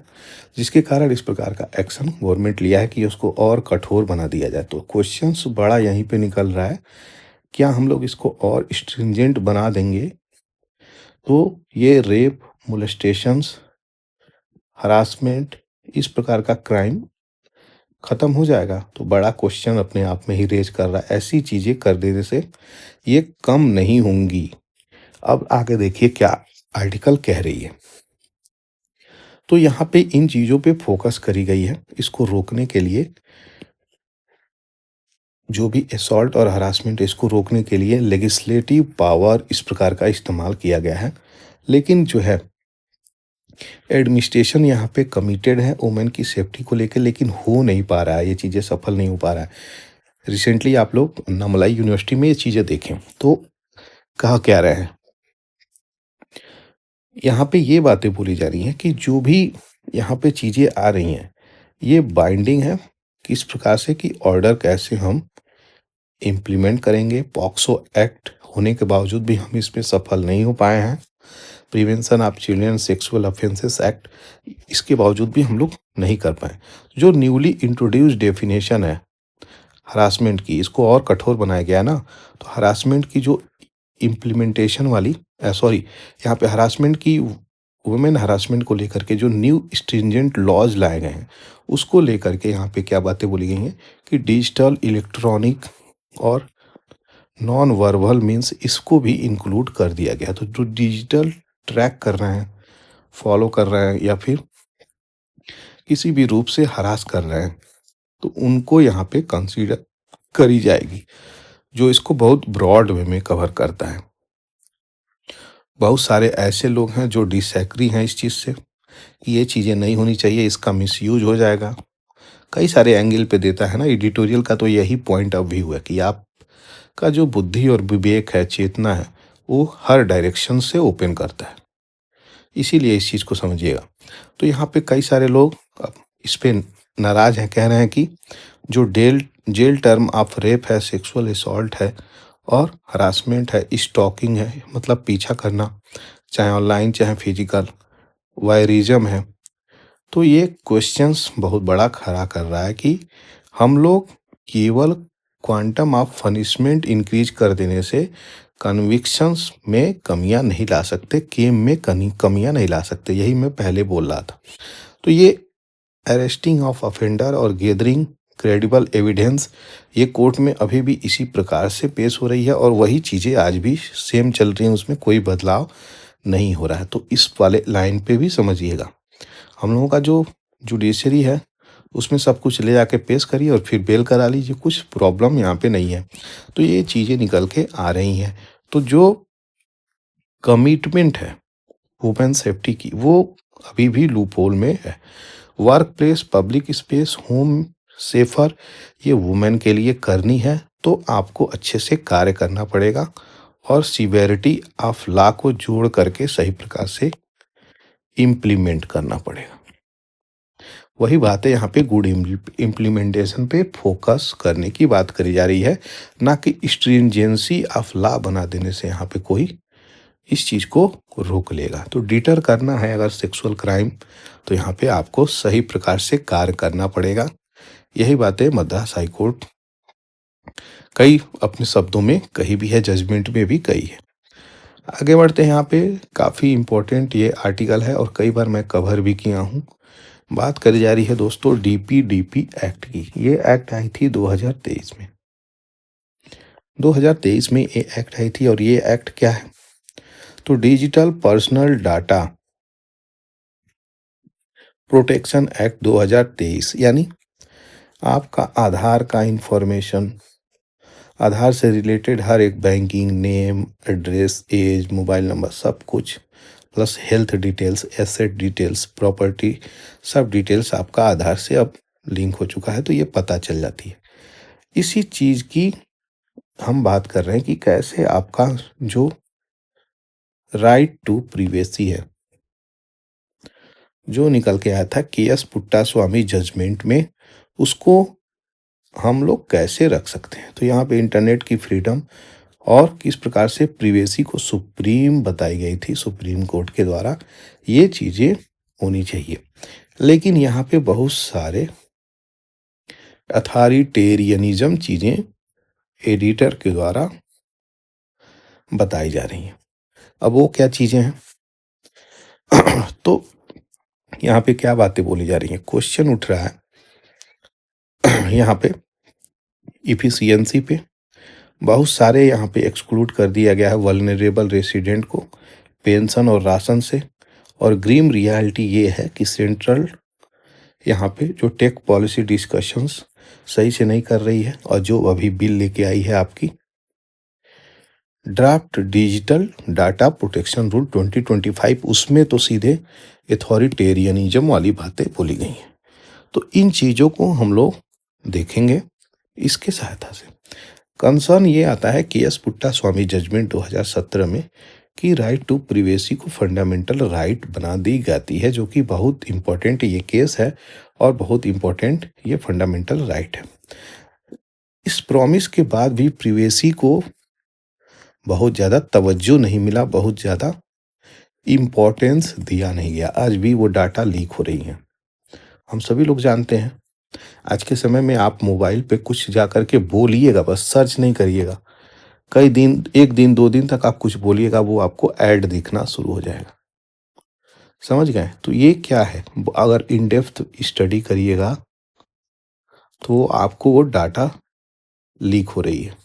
जिसके कारण इस प्रकार का एक्शन गवर्नमेंट लिया है कि उसको और कठोर बना दिया जाए। तो क्वेश्चंस बड़ा यहीं पे निकल रहा है, क्या हम लोग इसको और स्ट्रिंजेंट बना देंगे तो ये रेप, मोलेस्टेशंस, हरासमेंट, इस प्रकार का क्राइम खत्म हो जाएगा। तो बड़ा क्वेश्चन अपने आप में ही रेज कर रहा है। ऐसी चीजें कर देने से ये कम नहीं होंगी। अब आगे देखिए क्या आर्टिकल कह रही है। तो यहाँ पे इन चीज़ों पे फोकस करी गई है। इसको रोकने के लिए जो भी असॉल्ट और हरासमेंट, इसको रोकने के लिए लेजिस्लेटिव पावर इस प्रकार का इस्तेमाल किया गया है। लेकिन जो है एडमिनिस्ट्रेशन यहाँ पे कमिटेड है वुमेन की सेफ्टी को लेकर, लेकिन हो नहीं पा रहा है, ये चीज़ें सफल नहीं हो पा रहा है। रिसेंटली आप लोग अन्नामलाई यूनिवर्सिटी में ये चीज़ें देखें तो कहा क्या रहे हैं, यहाँ पे ये बातें बोली जा रही हैं कि जो भी यहाँ पे चीज़ें आ रही हैं ये बाइंडिंग है, किस प्रकार से कि ऑर्डर कैसे हम इम्प्लीमेंट करेंगे। पॉक्सो एक्ट होने के बावजूद भी हम इसमें सफल नहीं हो पाए हैं। Prevention of children sexual offences act, इसके बावजूद भी हम लोग नहीं कर पाए। जो न्यूली इंट्रोड्यूस्ड डेफिनेशन है हरासमेंट की, इसको और कठोर बनाया गया ना, तो हरासमेंट की जो इम्प्लीमेंटेशन वाली यहाँ पे हरासमेंट की, वुमेन हरासमेंट को लेकर के जो न्यू स्ट्रिंजेंट लॉज लाए गए हैं उसको लेकर के यहाँ पे क्या बातें बोली गई हैं कि डिजिटल, इलेक्ट्रॉनिक और नॉन वर्बल मीन्स इसको भी इंक्लूड कर दिया गया। तो जो डिजिटल ट्रैक कर रहे हैं, फॉलो कर रहे हैं या फिर किसी भी रूप से हरास कर रहे हैं तो उनको यहाँ पे कंसीडर करी जाएगी, जो इसको बहुत ब्रॉड वे में कवर करता है। बहुत सारे ऐसे लोग हैं जो डिसएग्री हैं इस चीज़ से कि ये चीज़ें नहीं होनी चाहिए, इसका मिसयूज हो जाएगा। कई सारे एंगल पे देता है ना एडिटोरियल का, तो यही पॉइंट ऑफ व्यू है कि आपका जो बुद्धि और विवेक है, चेतना है, वो हर डायरेक्शन से ओपन करता है। इसीलिए इस चीज़ को समझिएगा। तो यहाँ पे कई सारे लोग अब इस पे नाराज हैं, कह रहे हैं कि जो जेल टर्म ऑफ रेप है, सेक्सुअल असॉल्ट है और हरासमेंट है, स्टॉकिंग है, मतलब पीछा करना, चाहे ऑनलाइन चाहे फिजिकल, वायरिज्म है, तो ये क्वेश्चंस बहुत बड़ा खड़ा कर रहा है कि हम लोग केवल क्वांटम ऑफ पनिशमेंट इंक्रीज कर देने से कन्विक्शंस में कमियां नहीं ला सकते, केम में कमियां नहीं ला सकते। यही मैं पहले बोल रहा था। तो ये अरेस्टिंग ऑफ ऑफेंडर और गैदरिंग क्रेडिबल एविडेंस, ये कोर्ट में अभी भी इसी प्रकार से पेश हो रही है और वही चीज़ें आज भी सेम चल रही हैं, उसमें कोई बदलाव नहीं हो रहा है। तो इस वाले लाइन पे भी समझिएगा, हम लोगों का जो जुडिशरी है उसमें सब कुछ ले जाके पेश करिए और फिर बेल करा लीजिए, कुछ प्रॉब्लम यहाँ पे नहीं है। तो ये चीज़ें निकल के आ रही हैं। तो जो कमिटमेंट है वुमेन सेफ्टी की, वो अभी भी लूप होल में है। Work place, public space, home safer, ये वुमेन के लिए करनी है तो आपको अच्छे से कार्य करना पड़ेगा और सिवेरिटी ऑफ लॉ को जोड़ करके सही प्रकार से इम्प्लीमेंट करना पड़ेगा। वही बात है, यहाँ पे गुड इम्प्लीमेंटेशन पे फोकस करने की बात करी जा रही है, ना कि स्ट्रिंजेंसी ऑफ लॉ बना देने से यहाँ पे कोई इस चीज़ को रोक लेगा। तो डिटर करना है अगर सेक्सुअल क्राइम, तो यहाँ पे आपको सही प्रकार से कार्य करना पड़ेगा। यही बातें मद्रास हाई कोर्ट कई अपने शब्दों में कही भी है, जजमेंट में भी कही है। आगे बढ़ते हैं। यहाँ पे काफ़ी इम्पोर्टेंट ये आर्टिकल है और कई बार मैं कवर भी किया हूँ। बात करी जा रही है दोस्तों डीपीडीपी एक्ट की। ये एक्ट आई थी 2023 में। 2023 में ये एक्ट आई थी और ये एक्ट क्या है, तो digital personal data protection act 2023, यानी आपका आधार का इंफॉर्मेशन, आधार से रिलेटेड हर एक banking, name, address, age, mobile number, सब कुछ, plus health details, asset details, property, सब डिटेल्स आपका आधार से अब लिंक हो चुका है, तो ये पता चल जाती है। इसी चीज़ की हम बात कर रहे हैं कि कैसे आपका जो राइट टू प्रिवेसी है, जो निकल के आया था के.एस. पुट्टास्वामी जजमेंट में, उसको हम लोग कैसे रख सकते हैं। तो यहाँ पे इंटरनेट की फ्रीडम और किस प्रकार से प्रिवेसी को सुप्रीम बताई गई थी सुप्रीम कोर्ट के द्वारा, ये चीज़ें होनी चाहिए। लेकिन यहाँ पे बहुत सारे अथॉरिटेरियनिज्म चीज़ें एडिटर के द्वारा बताई जा रही हैं। अब वो क्या चीज़ें हैं तो यहाँ पे क्या बातें बोली जा रही हैं, क्वेश्चन उठ रहा है यहाँ पे इफिशियंसी पे। बहुत सारे यहाँ पे एक्सक्लूड कर दिया गया है वल्नरेबल रेसिडेंट को पेंशन और राशन से, और ग्रीम रियलिटी ये है कि सेंट्रल यहाँ पे जो टेक पॉलिसी डिस्कशंस सही से नहीं कर रही है, और जो अभी बिल लेके आई है आपकी draft digital data protection rule 2025, उसमें तो सीधे अथॉरिटेरियनिज्म वाली बातें बोली गई हैं। तो इन चीज़ों को हम लोग देखेंगे इसके सहायता से। कंसर्न ये आता है कि एस पुट्टा स्वामी जजमेंट 2017 में कि राइट टू प्रिवेसी को फंडामेंटल राइट बना दी जाती है, जो कि बहुत इम्पोर्टेंट ये केस है और बहुत इम्पोर्टेंट ये फंडामेंटल राइट है। इस प्रॉमिस के बाद भी प्रिवेसी को बहुत ज़्यादा तवज्जो नहीं मिला, बहुत ज़्यादा इम्पोर्टेंस दिया नहीं गया। आज भी वो डाटा लीक हो रही हैं। हम सभी लोग जानते हैं, आज के समय में आप मोबाइल पे कुछ जा कर के बोलिएगा, बस सर्च नहीं करिएगा, कई दिन, 1 दिन 2 दिन तक आप कुछ बोलिएगा, वो आपको ऐड दिखना शुरू हो जाएगा। समझ गए? तो ये क्या है, अगर इन डेप्थ स्टडी करिएगा तो आपको वो डाटा लीक हो रही है।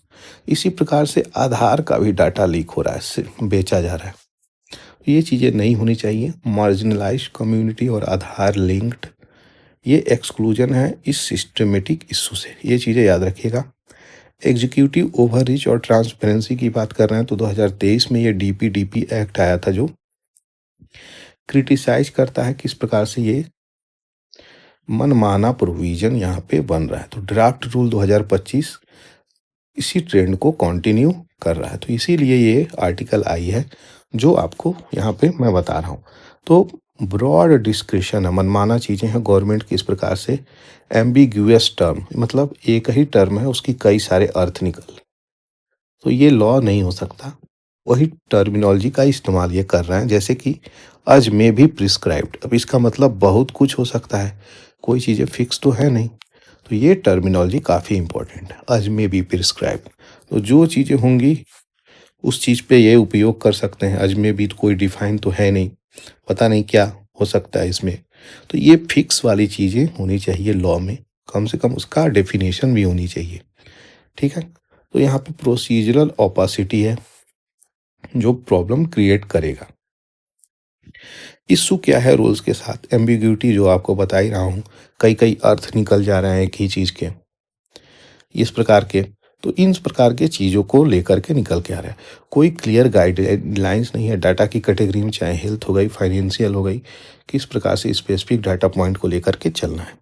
इसी प्रकार से आधार का भी डाटा लीक हो रहा है, इससे बेचा जा रहा है। ये चीज़ें नहीं होनी चाहिए। मार्जिनलाइज्ड कम्युनिटी और आधार लिंक्ड, ये एक्सक्लूजन है इस सिस्टमेटिक इशू से, ये चीज़ें याद रखिएगा। एग्जीक्यूटिव ओवररीच और ट्रांसपेरेंसी की बात कर रहे हैं तो 2023 में ये डीपीडीपी एक्ट आया था, जो क्रिटिसाइज करता है किस प्रकार से ये मनमाना प्रोविजन यहाँ पे बन रहा है। तो ड्राफ्ट रूल 2025 इसी ट्रेंड को कंटिन्यू कर रहा है, तो इसीलिए ये आर्टिकल आई है जो आपको यहाँ पे मैं बता रहा हूँ। तो ब्रॉड डिस्क्रिप्शन है, मनमाना चीज़ें हैं गवर्नमेंट की, इस प्रकार से एम्बिग्यूअस टर्म, मतलब एक ही टर्म है, उसकी कई सारे अर्थ निकल, तो ये लॉ नहीं हो सकता। वही टर्मिनोलॉजी का इस्तेमाल ये कर रहे हैं, जैसे कि आज में भी प्रिस्क्राइब्ड। अब इसका मतलब बहुत कुछ हो सकता है, कोई चीज़ें फिक्स तो है नहीं, तो ये टर्मिनोलॉजी काफ़ी इंपॉर्टेंट है। आज में भी प्रिस्क्राइब्ड, तो जो चीज़ें होंगी उस चीज़ पे ये उपयोग कर सकते हैं। आज में भी तो कोई डिफाइन तो है नहीं, पता नहीं क्या हो सकता है इसमें, तो ये फिक्स वाली चीज़ें होनी चाहिए लॉ में, कम से कम उसका डेफिनेशन भी होनी चाहिए। ठीक है, तो यहाँ पे प्रोसीजरल ओपेसिटी है जो प्रॉब्लम क्रिएट करेगा। इशू क्या है रूल्स के साथ, एम्बिग्यूटी जो आपको बता ही रहा हूँ, कई कई अर्थ निकल जा रहे हैं एक ही चीज़ के, इस प्रकार के। तो इन प्रकार के चीज़ों को लेकर के निकल के आ रहा है, कोई क्लियर गाइडलाइंस नहीं है डाटा की कैटेगरी में, चाहे हेल्थ हो गई, फाइनेंशियल हो गई, किस प्रकार से स्पेसिफिक डाटा पॉइंट को लेकर के चलना है।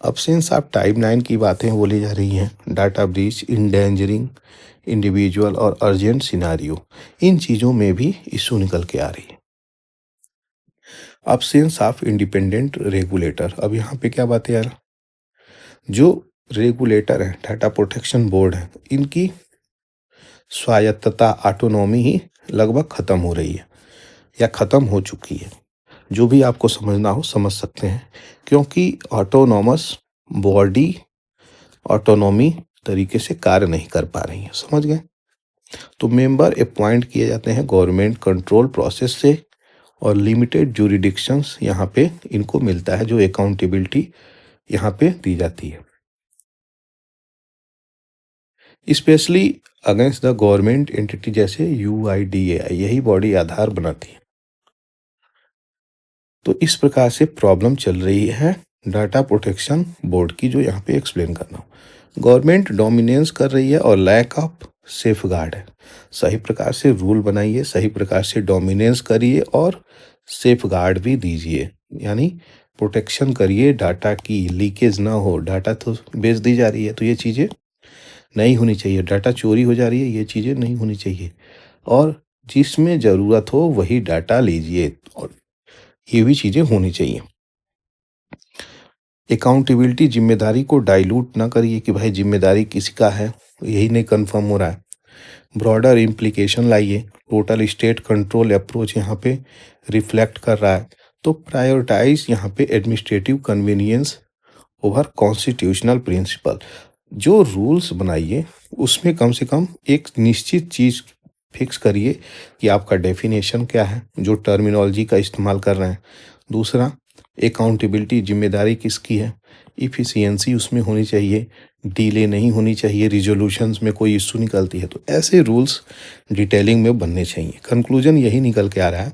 अब सिंस आप टाइप 9 की बातें बोली जा रही हैं, डाटा ब्रीच, इंडेंजरिंग इंडिविजुअल और अर्जेंट सिनारियो, इन चीज़ों में भी इशू निकल के आ रही है। अब्सेंस ऑफ इंडिपेंडेंट रेगुलेटर, अब यहाँ पे क्या बात है यार, जो रेगुलेटर है, डाटा प्रोटेक्शन बोर्ड है, इनकी स्वायत्तता, ऑटोनॉमी ही लगभग ख़त्म हो रही है या ख़त्म हो चुकी है। जो भी आपको समझना हो समझ सकते हैं, क्योंकि ऑटोनॉमस बॉडी ऑटोनॉमी तरीके से कार्य नहीं कर पा रही है। समझ गए? तो मेंबर अपॉइंट किए जाते हैं गवर्नमेंट कंट्रोल प्रोसेस से, और लिमिटेड ज्यूरिडिक्शंस यहाँ पे इनको मिलता है, जो अकाउंटेबिलिटी यहाँ पे दी जाती है, specially against the government entity, जैसे UIDAI, यही बॉडी आधार बनाती है। तो इस प्रकार से प्रॉब्लम चल रही है डाटा प्रोटेक्शन बोर्ड की, जो यहाँ पे एक्सप्लेन करना हो। गवर्नमेंट डोमिनेंस कर रही है और लैक ऑफ सेफगार्ड है। सही प्रकार से रूल बनाइए, सही प्रकार से डोमिनेंस करिए और सेफगार्ड भी दीजिए, यानी प्रोटेक्शन करिए, डाटा की लीकेज ना हो। डाटा तो बेच दी जा रही है, तो ये चीज़ें नहीं होनी चाहिए। डाटा चोरी हो जा रही है, ये चीज़ें नहीं होनी चाहिए, और जिसमें ज़रूरत हो वही डाटा लीजिए, और ये भी चीज़ें होनी चाहिए। अकाउंटेबिलिटी, जिम्मेदारी को डाइल्यूट ना करिए कि भाई जिम्मेदारी किसी का है, यही नहीं कंफर्म हो रहा है। ब्रॉडर इम्प्लीकेशन लाइए, टोटल स्टेट कंट्रोल अप्रोच यहाँ पे रिफ्लेक्ट कर रहा है। तो प्रायोरिटाइज यहाँ पे administrative convenience over constitutional principle. जो रूल्स बनाइए उसमें कम से कम एक निश्चित चीज़ फिक्स करिए कि आपका डेफिनेशन क्या है, जो टर्मिनोलॉजी का इस्तेमाल कर रहे हैं। दूसरा, अकाउंटेबिलिटी, जिम्मेदारी किसकी है, इफ़िशियंसी उसमें होनी चाहिए, डिले नहीं होनी चाहिए, रिजोल्यूशंस में कोई इशू निकलती है तो ऐसे रूल्स डिटेलिंग में बनने चाहिए। कंक्लूजन यही निकल के आ रहा है,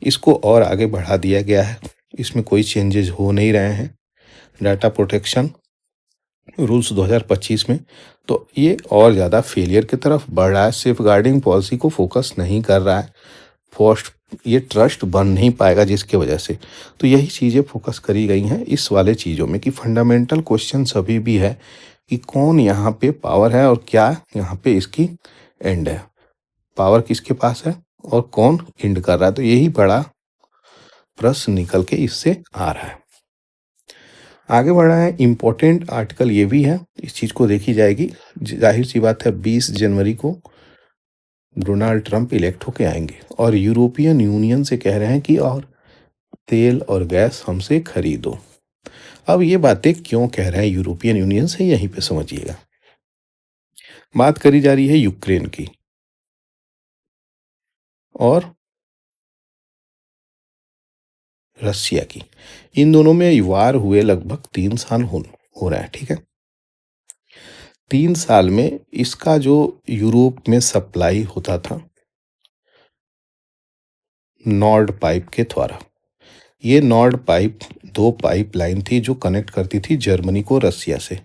इसको और आगे बढ़ा दिया गया है, इसमें कोई चेंजेस हो नहीं रहे हैं। डाटा प्रोटेक्शन रूल्स 2025 में तो ये और ज़्यादा फेलियर की तरफ बढ़ रहा है, सेफ गार्डिंग पॉलिसी को फोकस नहीं कर रहा है, फर्स्ट ये ट्रस्ट बन नहीं पाएगा जिसके वजह से। तो यही चीज़ें फोकस करी गई हैं इस वाले चीज़ों में कि फंडामेंटल क्वेश्चन अभी भी है कि कौन यहाँ पे पावर है और क्या यहाँ पे इसकी एंड है, पावर किसके पास है और कौन एंड कर रहा है। तो यही बड़ा प्रश्न निकल के इससे आ रहा है। आगे बढ़ रहा है, इम्पोर्टेंट आर्टिकल ये भी है, इस चीज़ को देखी जाएगी। जाहिर सी बात है 20 जनवरी को डोनाल्ड ट्रंप इलेक्ट होके आएंगे और यूरोपियन यूनियन से कह रहे हैं कि और तेल और गैस हमसे खरीदो। अब ये बातें क्यों कह रहे हैं यूरोपियन यूनियन से, यहीं पे समझिएगा। बात करी जा रही है यूक्रेन की और रसिया की। इन दोनों में वार हुए लगभग 3 साल हो रहा है, ठीक है। 3 साल में इसका जो यूरोप में सप्लाई होता था नॉर्ड पाइप के द्वारा, ये नॉर्ड पाइप 2 पाइपलाइन थी जो कनेक्ट करती थी जर्मनी को रसिया से।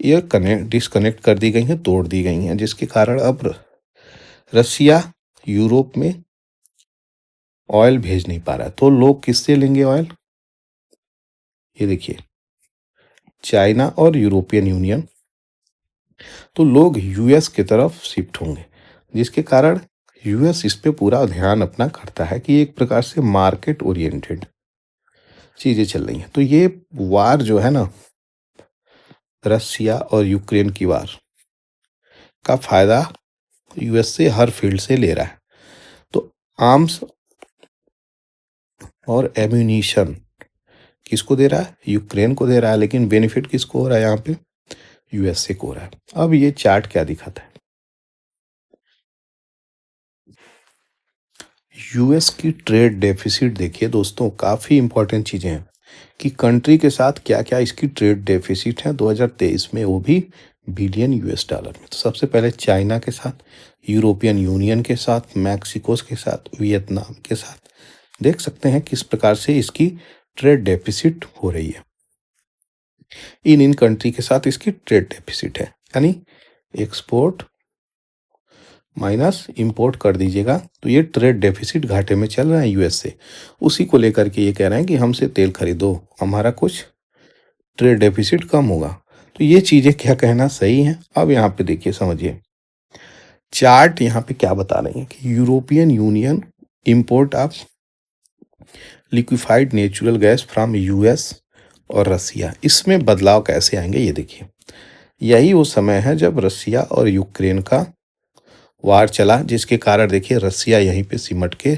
ये डिसकनेक्ट कर दी गई हैं, तोड़ दी गई हैं, जिसके कारण अब रसिया यूरोप में ऑयल भेज नहीं पा रहा है। तो लोग किससे लेंगे ऑयल, ये देखिए, चाइना और यूरोपियन यूनियन। तो लोग यूएस की तरफ शिफ्ट होंगे, जिसके कारण यूएस इस पे पूरा ध्यान अपना करता है कि एक प्रकार से मार्केट ओरिएंटेड चीज़ें चल रही हैं। तो ये वार जो है ना, रसिया और यूक्रेन की वार का फायदा यूएस से हर फील्ड से ले रहा है। तो आर्म्स और एम्यूनिशन किसको दे रहा है, यूक्रेन को दे रहा है, लेकिन बेनिफिट किसको हो रहा है यहाँ पे, यूएसए को हो रहा है। अब ये चार्ट क्या दिखाता है, यूएस की ट्रेड डेफिसिट देखिए दोस्तों, काफ़ी इंपॉर्टेंट चीज़ें हैं कि कंट्री के साथ क्या क्या इसकी ट्रेड डेफिसिट है 2023 में, वो भी बिलियन यूएस डॉलर में। तो सबसे पहले चाइना के साथ, यूरोपियन यूनियन के साथ, मैक्सिको के साथ, वियतनाम के साथ, देख सकते हैं किस प्रकार से इसकी ट्रेड डेफिसिट हो रही है। इन कंट्री के साथ इसकी ट्रेड डेफिसिट है, यानी एक्सपोर्ट माइनस इंपोर्ट कर दीजिएगा तो ये ट्रेड डेफिसिट घाटे में चल रहा है यूएस से। उसी को लेकर के ये कह रहे हैं कि हमसे तेल खरीदो, हमारा कुछ ट्रेड डेफिसिट कम होगा। तो ये चीज़ें क्या कहना सही है। अब यहाँ पे देखिए, समझिए चार्ट यहाँ पे क्या बता रही है कि European union import of liquefied natural gas from US और रसिया, इसमें बदलाव कैसे आएंगे ये देखिए। यही वो समय है जब रसिया और यूक्रेन का वार चला, जिसके कारण देखिए रसिया यहीं पे सिमट के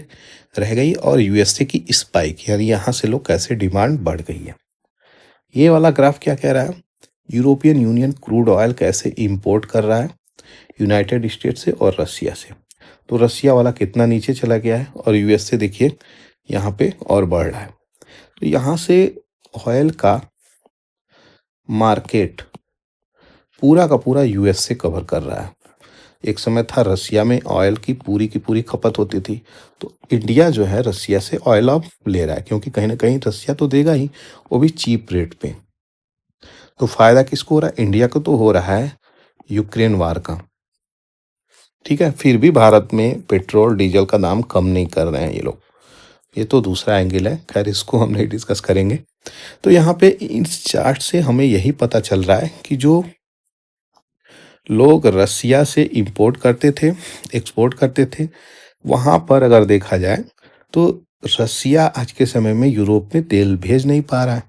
रह गई और यूएसए की स्पाइक, यानी यहाँ से लोग कैसे डिमांड बढ़ गई है। ये वाला ग्राफ क्या कह रहा है, यूरोपियन यूनियन क्रूड ऑयल कैसे इंपोर्ट कर रहा है यूनाइटेड स्टेट से और रसिया से। तो रसिया वाला कितना नीचे चला गया है और यूएसए देखिए यहाँ पे और बढ़ रहा है। तो यहाँ से ऑयल का मार्केट पूरा का पूरा यूएसए कवर कर रहा है। एक समय था रसिया में ऑयल की पूरी खपत होती थी, तो इंडिया जो है रसिया से ऑयल अब ले रहा है, क्योंकि कहीं ना कहीं रसिया तो देगा ही, वो भी चीप रेट पे। तो फायदा किसको हो रहा है, इंडिया को तो हो रहा है यूक्रेन वार का, ठीक है। फिर भी भारत में पेट्रोल डीजल का दाम कम नहीं कर रहे हैं ये लोग, ये तो दूसरा एंगल है, खैर इसको हम नहीं डिस्कस करेंगे। तो यहाँ पे इस चार्ट से हमें यही पता चल रहा है कि जो लोग रसिया से इंपोर्ट करते थे, एक्सपोर्ट करते थे, वहाँ पर अगर देखा जाए तो रसिया आज के समय में यूरोप में तेल भेज नहीं पा रहा है,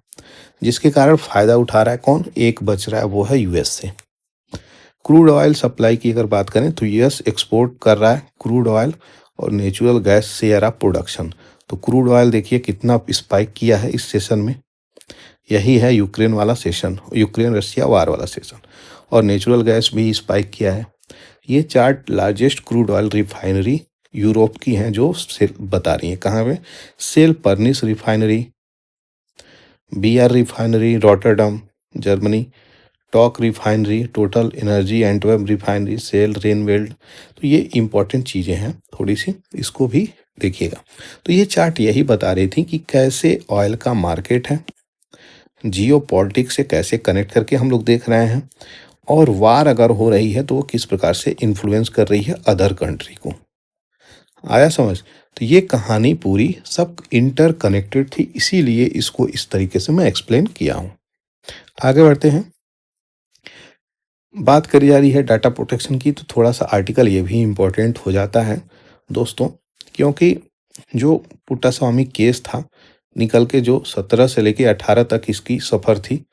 जिसके कारण फ़ायदा उठा रहा है कौन, एक बच रहा है, वो है यूएस से। क्रूड ऑयल सप्लाई की अगर बात करें तो यूएस एक्सपोर्ट कर रहा है क्रूड ऑयल और natural gas share of production. तो क्रूड ऑयल देखिए कितना स्पाइक किया है इस सेशन में, यही है यूक्रेन वाला सेशन, यूक्रेन रसिया वार वाला सेशन, और नेचुरल गैस भी स्पाइक किया है। ये chart largest crude oil refinery Europe की हैं जो सेल बता रही हैं, कहाँ पे, Shell Pernis refinery, BP refinery Rotterdam Germany, टॉक refinery, Total energy, Antwerp refinery, Shell, Rheinland. तो ये इंपॉर्टेंट चीज़ें हैं, थोड़ी सी इसको भी देखिएगा। तो ये चार्ट यही बता रही थी कि कैसे ऑयल का मार्केट है, जियो पॉलिटिक्स से कैसे कनेक्ट करके हम लोग देख रहे हैं, और वार अगर हो रही है तो वो किस प्रकार से इन्फ्लुएंस कर रही है अदर कंट्री को। आया समझ? तो ये कहानी पूरी सब इंटर कनेक्टेड थी, इसीलिए इसको इस तरीके से मैं एक्सप्लेन किया हूँ। आगे बढ़ते हैं। बात करी जा रही है डाटा प्रोटेक्शन की, तो थोड़ा सा आर्टिकल ये भी इम्पोर्टेंट हो जाता है दोस्तों, क्योंकि जो पुट्टास्वामी केस था निकल के, जो 17 से लेके 18 तक इसकी सफ़र थी,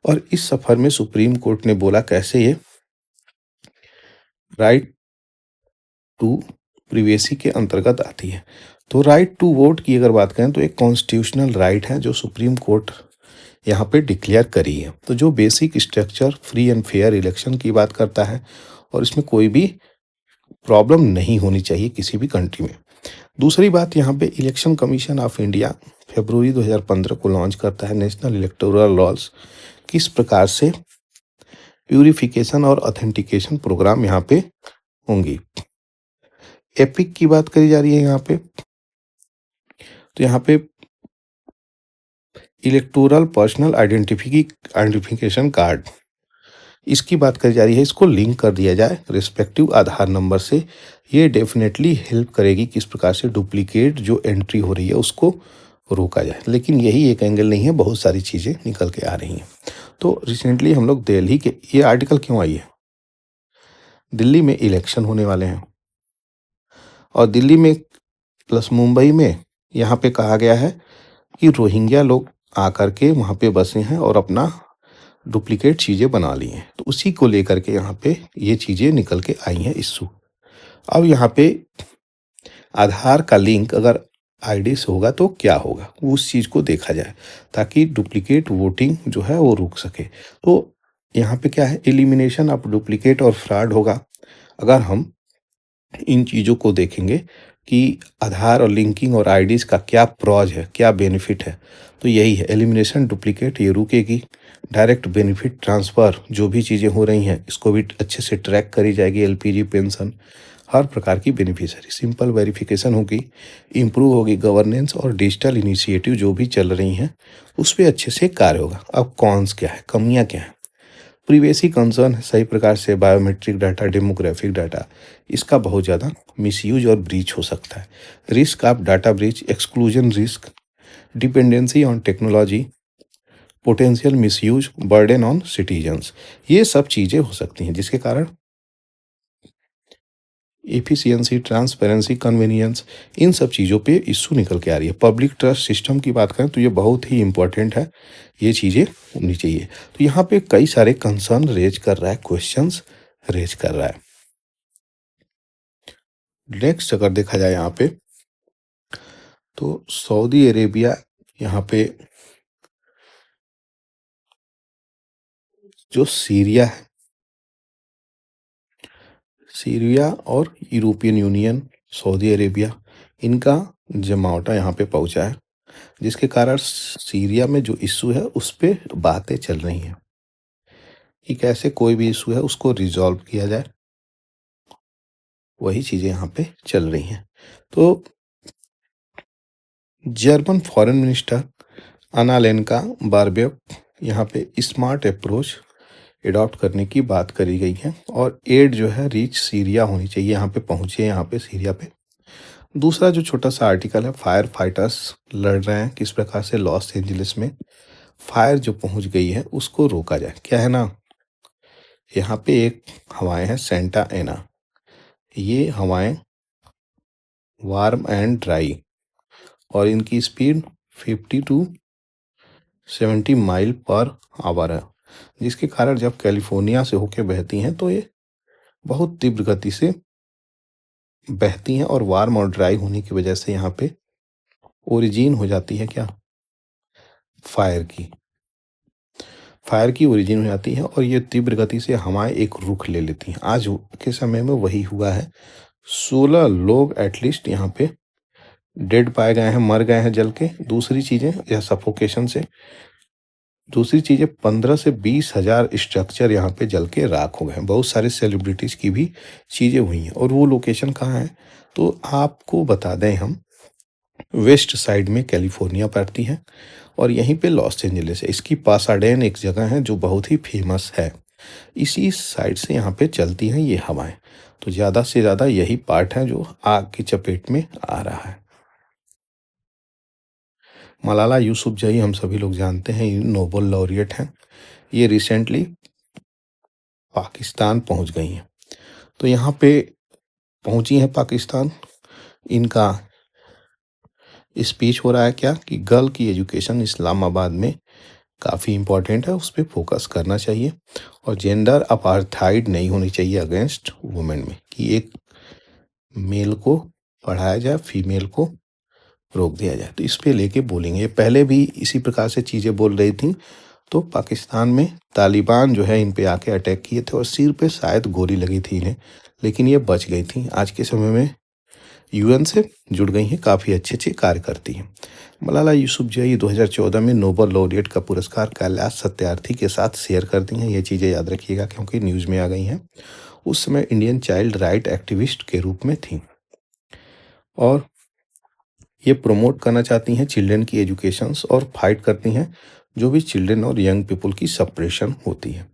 और इस सफ़र में सुप्रीम कोर्ट ने बोला कैसे ये राइट टू प्रिवेसी के अंतर्गत आती है। तो राइट टू वोट की अगर बात करें तो एक कॉन्स्टिट्यूशनल राइट है जो सुप्रीम कोर्ट यहाँ पे डिक्लेयर करी है। तो जो basic structure free and fair election की बात करता है, और इसमें कोई भी प्रॉब्लम नहीं होनी चाहिए किसी भी कंट्री में। दूसरी बात, यहाँ पे इलेक्शन कमीशन ऑफ इंडिया फरवरी 2015 को लॉन्च करता है नेशनल इलेक्टोरल लॉज, किस प्रकार से प्यूरिफिकेशन और ऑथेंटिकेशन प्रोग्राम यहाँ पे होंगी। एपिक की बात करी जा रही है यहाँ पे, तो यहाँ पे इलेक्टोरल पर्सनल आइडेंटिफिकेशन कार्ड, इसकी बात करी जा रही है, इसको लिंक कर दिया जाए रिस्पेक्टिव आधार नंबर से। ये डेफिनेटली हेल्प करेगी किस प्रकार से डुप्लीकेट जो एंट्री हो रही है उसको रोका जाए। लेकिन यही एक एंगल नहीं है, बहुत सारी चीज़ें निकल के आ रही हैं। तो रिसेंटली हम लोग दिल्ली के, ये आर्टिकल क्यों आई है, दिल्ली में इलेक्शन होने वाले हैं, और दिल्ली में प्लस मुंबई में यहाँ पे कहा गया है कि रोहिंग्या लोग आकर के वहाँ पे बसे हैं और अपना डुप्लीकेट चीज़ें बना ली हैं। तो उसी को लेकर के यहाँ पे ये चीज़ें निकल के आई हैं इशू। अब यहाँ पे आधार का लिंक अगर आईडी से होगा तो क्या होगा, उस चीज़ को देखा जाए ताकि डुप्लीकेट वोटिंग जो है वो रुक सके। तो यहाँ पे क्या है, एलिमिनेशन ऑफ डुप्लीकेट और फ्रॉड होगा अगर हम इन चीज़ों को देखेंगे कि आधार और लिंकिंग और आईडीज़ का क्या प्रॉज है, क्या बेनिफिट है। तो यही है, एलिमिनेशन डुप्लीकेट ये रुकेगी, डायरेक्ट बेनिफिट ट्रांसफ़र जो भी चीज़ें हो रही हैं इसको भी अच्छे से ट्रैक करी जाएगी, एलपीजी, पेंशन, हर प्रकार की बेनिफिशियरी, सिंपल वेरिफिकेशन होगी, इम्प्रूव होगी गवर्नेंस, और डिजिटल इनिशिएटिव जो भी चल रही हैं उस पर अच्छे से कार्य होगा। अब कॉन्स क्या है, कमियाँ क्या हैं, प्रिवेसी कंसर्न है, सही प्रकार से बायोमेट्रिक डाटा, डेमोग्राफिक डाटा, इसका बहुत ज़्यादा मिसयूज और ब्रीच हो सकता है। Risk of data breach, exclusion risk, dependency on technology, potential misuse, burden on citizens, ये सब चीज़ें हो सकती हैं जिसके कारण एफिशिएंसी, ट्रांसपेरेंसी, कन्वीनियंस, इन सब चीज़ों पे इशू निकल के आ रही है। पब्लिक ट्रस्ट सिस्टम की बात करें तो ये बहुत ही इंपॉर्टेंट है, ये चीज़ें होनी चाहिए। तो यहाँ पे कई सारे कंसर्न रेज कर रहा है, क्वेश्चंस रेज कर रहा है। नेक्स्ट अगर देखा जाए यहाँ पे, तो सऊदी अरेबिया यहाँ पे जो सीरिया है, सीरिया और यूरोपियन यूनियन, सऊदी अरेबिया, इनका जमावटा यहाँ पे पहुँचा है, जिसके कारण सीरिया में जो इशू है उस पे बातें चल रही हैं कि कैसे कोई भी इशू है उसको रिजॉल्व किया जाए, वही चीज़ें यहाँ पे चल रही हैं। तो जर्मन फॉरेन मिनिस्टर अनालेनका बारबेक यहाँ पे स्मार्ट अप्रोच एडॉप्ट करने की बात करी गई है, और एड जो है रीच सीरिया होनी चाहिए, यहाँ पे पहुँचे यहाँ पे सीरिया पे। दूसरा जो छोटा सा आर्टिकल है, फायर फाइटर्स लड़ रहे हैं किस प्रकार से लॉस एंजलिस में फायर जो पहुंच गई है उसको रोका जाए। क्या है ना, यहाँ पे एक हवाएं हैं सेंटा एना, ये हवाएं वार्म एंड ड्राई, और इनकी speed 50 to 70 mile per hour है, जिसके कारण जब कैलिफोर्निया से होके बहती हैं तो ये बहुत तीव्र गति से बहती हैं, और वार्म और ड्राई होने की वजह से यहाँ पे ओरिजिन हो जाती है क्या, फायर की, फायर की ओरिजिन हो जाती है, और ये तीव्र गति से हवाएं एक रुख ले लेती हैं। आज के समय में वही हुआ है, 16 लोग एटलीस्ट यहाँ पे डेड पाए गए हैं, मर गए हैं जल के। दूसरी चीज़ें या सफोकेशन से, दूसरी चीज़ है 15 से 20,000 स्ट्रक्चर यहाँ पे जल के राख हो गए हैं। बहुत सारे सेलिब्रिटीज़ की भी चीज़ें हुई हैं और वो लोकेशन कहाँ है? तो आपको बता दें हम, वेस्ट साइड में कैलिफोर्निया पड़ती है और यहीं पे लॉस एंजलिस है। इसकी पासाडेन एक जगह है जो बहुत ही फेमस है। इसी साइड से यहाँ पे चलती हैं ये हवाएं। तो ज़्यादा से ज़्यादा यही पार्ट है जो आग की चपेट में आ रहा है। मलाला यूसुफजई हम सभी लोग जानते हैं, ये नोबेल लॉरिएट हैं। ये रिसेंटली पाकिस्तान पहुंच गई हैं। तो यहाँ पे पहुंची हैं पाकिस्तान। इनका स्पीच हो रहा है क्या कि गर्ल की एजुकेशन इस्लामाबाद में काफ़ी इम्पोर्टेंट है, उस पर फोकस करना चाहिए और जेंडर अपार्थाइड नहीं होनी चाहिए अगेंस्ट वुमेन में, कि एक मेल को पढ़ाया जाए, फीमेल को रोक दिया जाए। तो इस पे लेके बोलेंगे। ये पहले भी इसी प्रकार से चीज़ें बोल रही थी। तो पाकिस्तान में तालिबान जो है इन पे आके अटैक किए थे और सिर पे शायद गोली लगी थी इन्हें, लेकिन ये बच गई थी। आज के समय में यूएन से जुड़ गई हैं, काफ़ी अच्छे अच्छे कार्य करती हैं। मलाला यूसुफजई 2014 में नोबेल लॉरिएट का पुरस्कार कैलाश सत्यार्थी के साथ शेयर कर दी हैं। ये चीज़ें याद रखिएगा क्योंकि न्यूज़ में आ गई हैं। उस समय इंडियन चाइल्ड राइट एक्टिविस्ट के रूप में थी और ये प्रमोट करना चाहती हैं चिल्ड्रन की एजुकेशंस और फाइट करती हैं जो भी चिल्ड्रन और यंग पीपल की सप्रेशन होती है।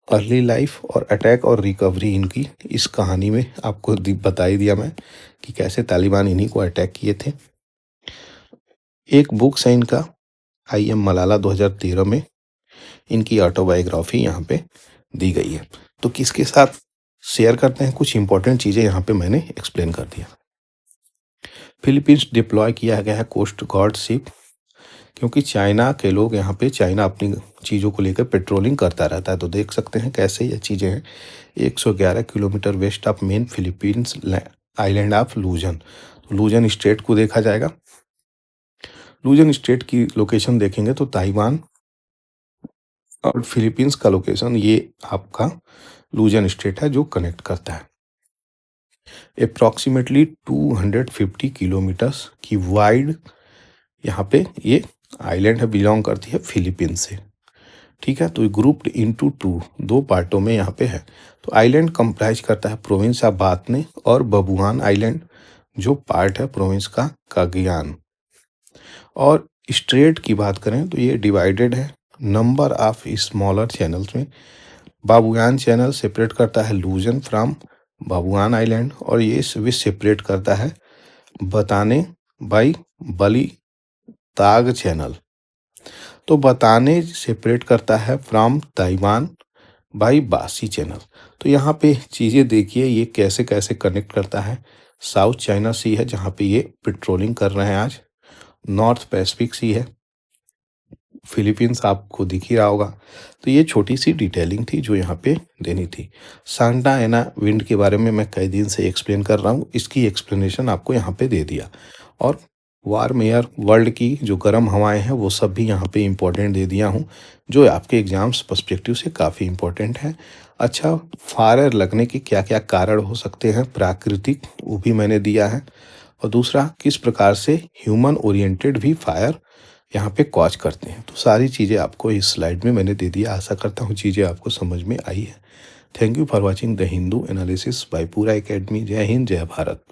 अर्ली लाइफ और अटैक और रिकवरी इनकी इस कहानी में आपको बता ही दिया मैं कि कैसे तालिबान इन्हीं को अटैक किए थे। एक बुक्स है इनका, आई एम मलाला 2013 में इनकी ऑटोबायोग्राफी यहाँ पे दी गई है। तो किसके साथ शेयर करते हैं, कुछ इंपॉर्टेंट चीज़ें यहाँ पे मैंने एक्सप्लेन कर दिया। फिलीपींस डिप्लॉय किया गया है कोस्ट गार्ड शिप, क्योंकि चाइना के लोग यहाँ पे, चाइना अपनी चीज़ों को लेकर पेट्रोलिंग करता रहता है। तो देख सकते हैं कैसे ये चीज़ें हैं। 111 kilometre west of main Philippines island of लूजन। लूजन state को देखा जाएगा। लूजन स्टेट की लोकेशन देखेंगे तो ताइवान और फिलीपींस का लोकेशन ये आपका लूजन स्टेट है जो कनेक्ट करता है। अप्रॉक्सीमेटली 250 किलोमीटर्स की वाइड यहाँ पे ये आइलैंड है, बिलोंग करती है फिलीपींस से। ठीक है, तो ग्रुप्ड इनटू दो पार्टों में यहाँ पे है। तो आइलैंड कंप्राइज करता है प्रोविंस ऑफ बातने और बबुआन आइलैंड जो पार्ट है प्रोविंस का कागियान। और स्ट्रेट की बात करें तो ये डिवाइडेड है नंबर ऑफ स्मॉलर चैनल्स में। बाबुआन चैनल सेपरेट करता है लूजन फ्रॉम बाबुआन आइलैंड और ये सेपरेट करता है बताने बाई बली ताग चैनल। तो बताने सेपरेट करता है फ्रॉम ताइवान बाई बासी चैनल। तो यहाँ पे चीज़ें देखिए ये कैसे कैसे कनेक्ट करता है। साउथ चाइना सी है जहाँ पे ये पेट्रोलिंग कर रहे हैं आज। नॉर्थ पैसिफिक सी है, फिलीपींस आपको दिख ही रहा होगा। तो ये छोटी सी डिटेलिंग थी जो यहाँ पे देनी थी। सांता एना विंड के बारे में मैं कई दिन से एक्सप्लेन कर रहा हूँ, इसकी एक्सप्लेनेशन आपको यहाँ पे दे दिया। और वार्म एयर वर्ल्ड की जो गर्म हवाएं हैं वो सब भी यहाँ पे इम्पोर्टेंट दे दिया हूँ, जो आपके एग्जाम्स पर्सपेक्टिव से काफ़ी इम्पोर्टेंट है। अच्छा, फायर लगने के क्या क्या कारण हो सकते हैं प्राकृतिक, वो भी मैंने दिया है। और दूसरा, किस प्रकार से ह्यूमन ओरिएंटेड भी फायर यहाँ पे कॉज करते हैं। तो सारी चीज़ें आपको इस स्लाइड में मैंने दे दिया। आशा करता हूँ चीज़ें आपको समझ में आई है। Thank you for watching the Hindu analysis bye पूरा एकेडमी। जय हिंद, जय भारत।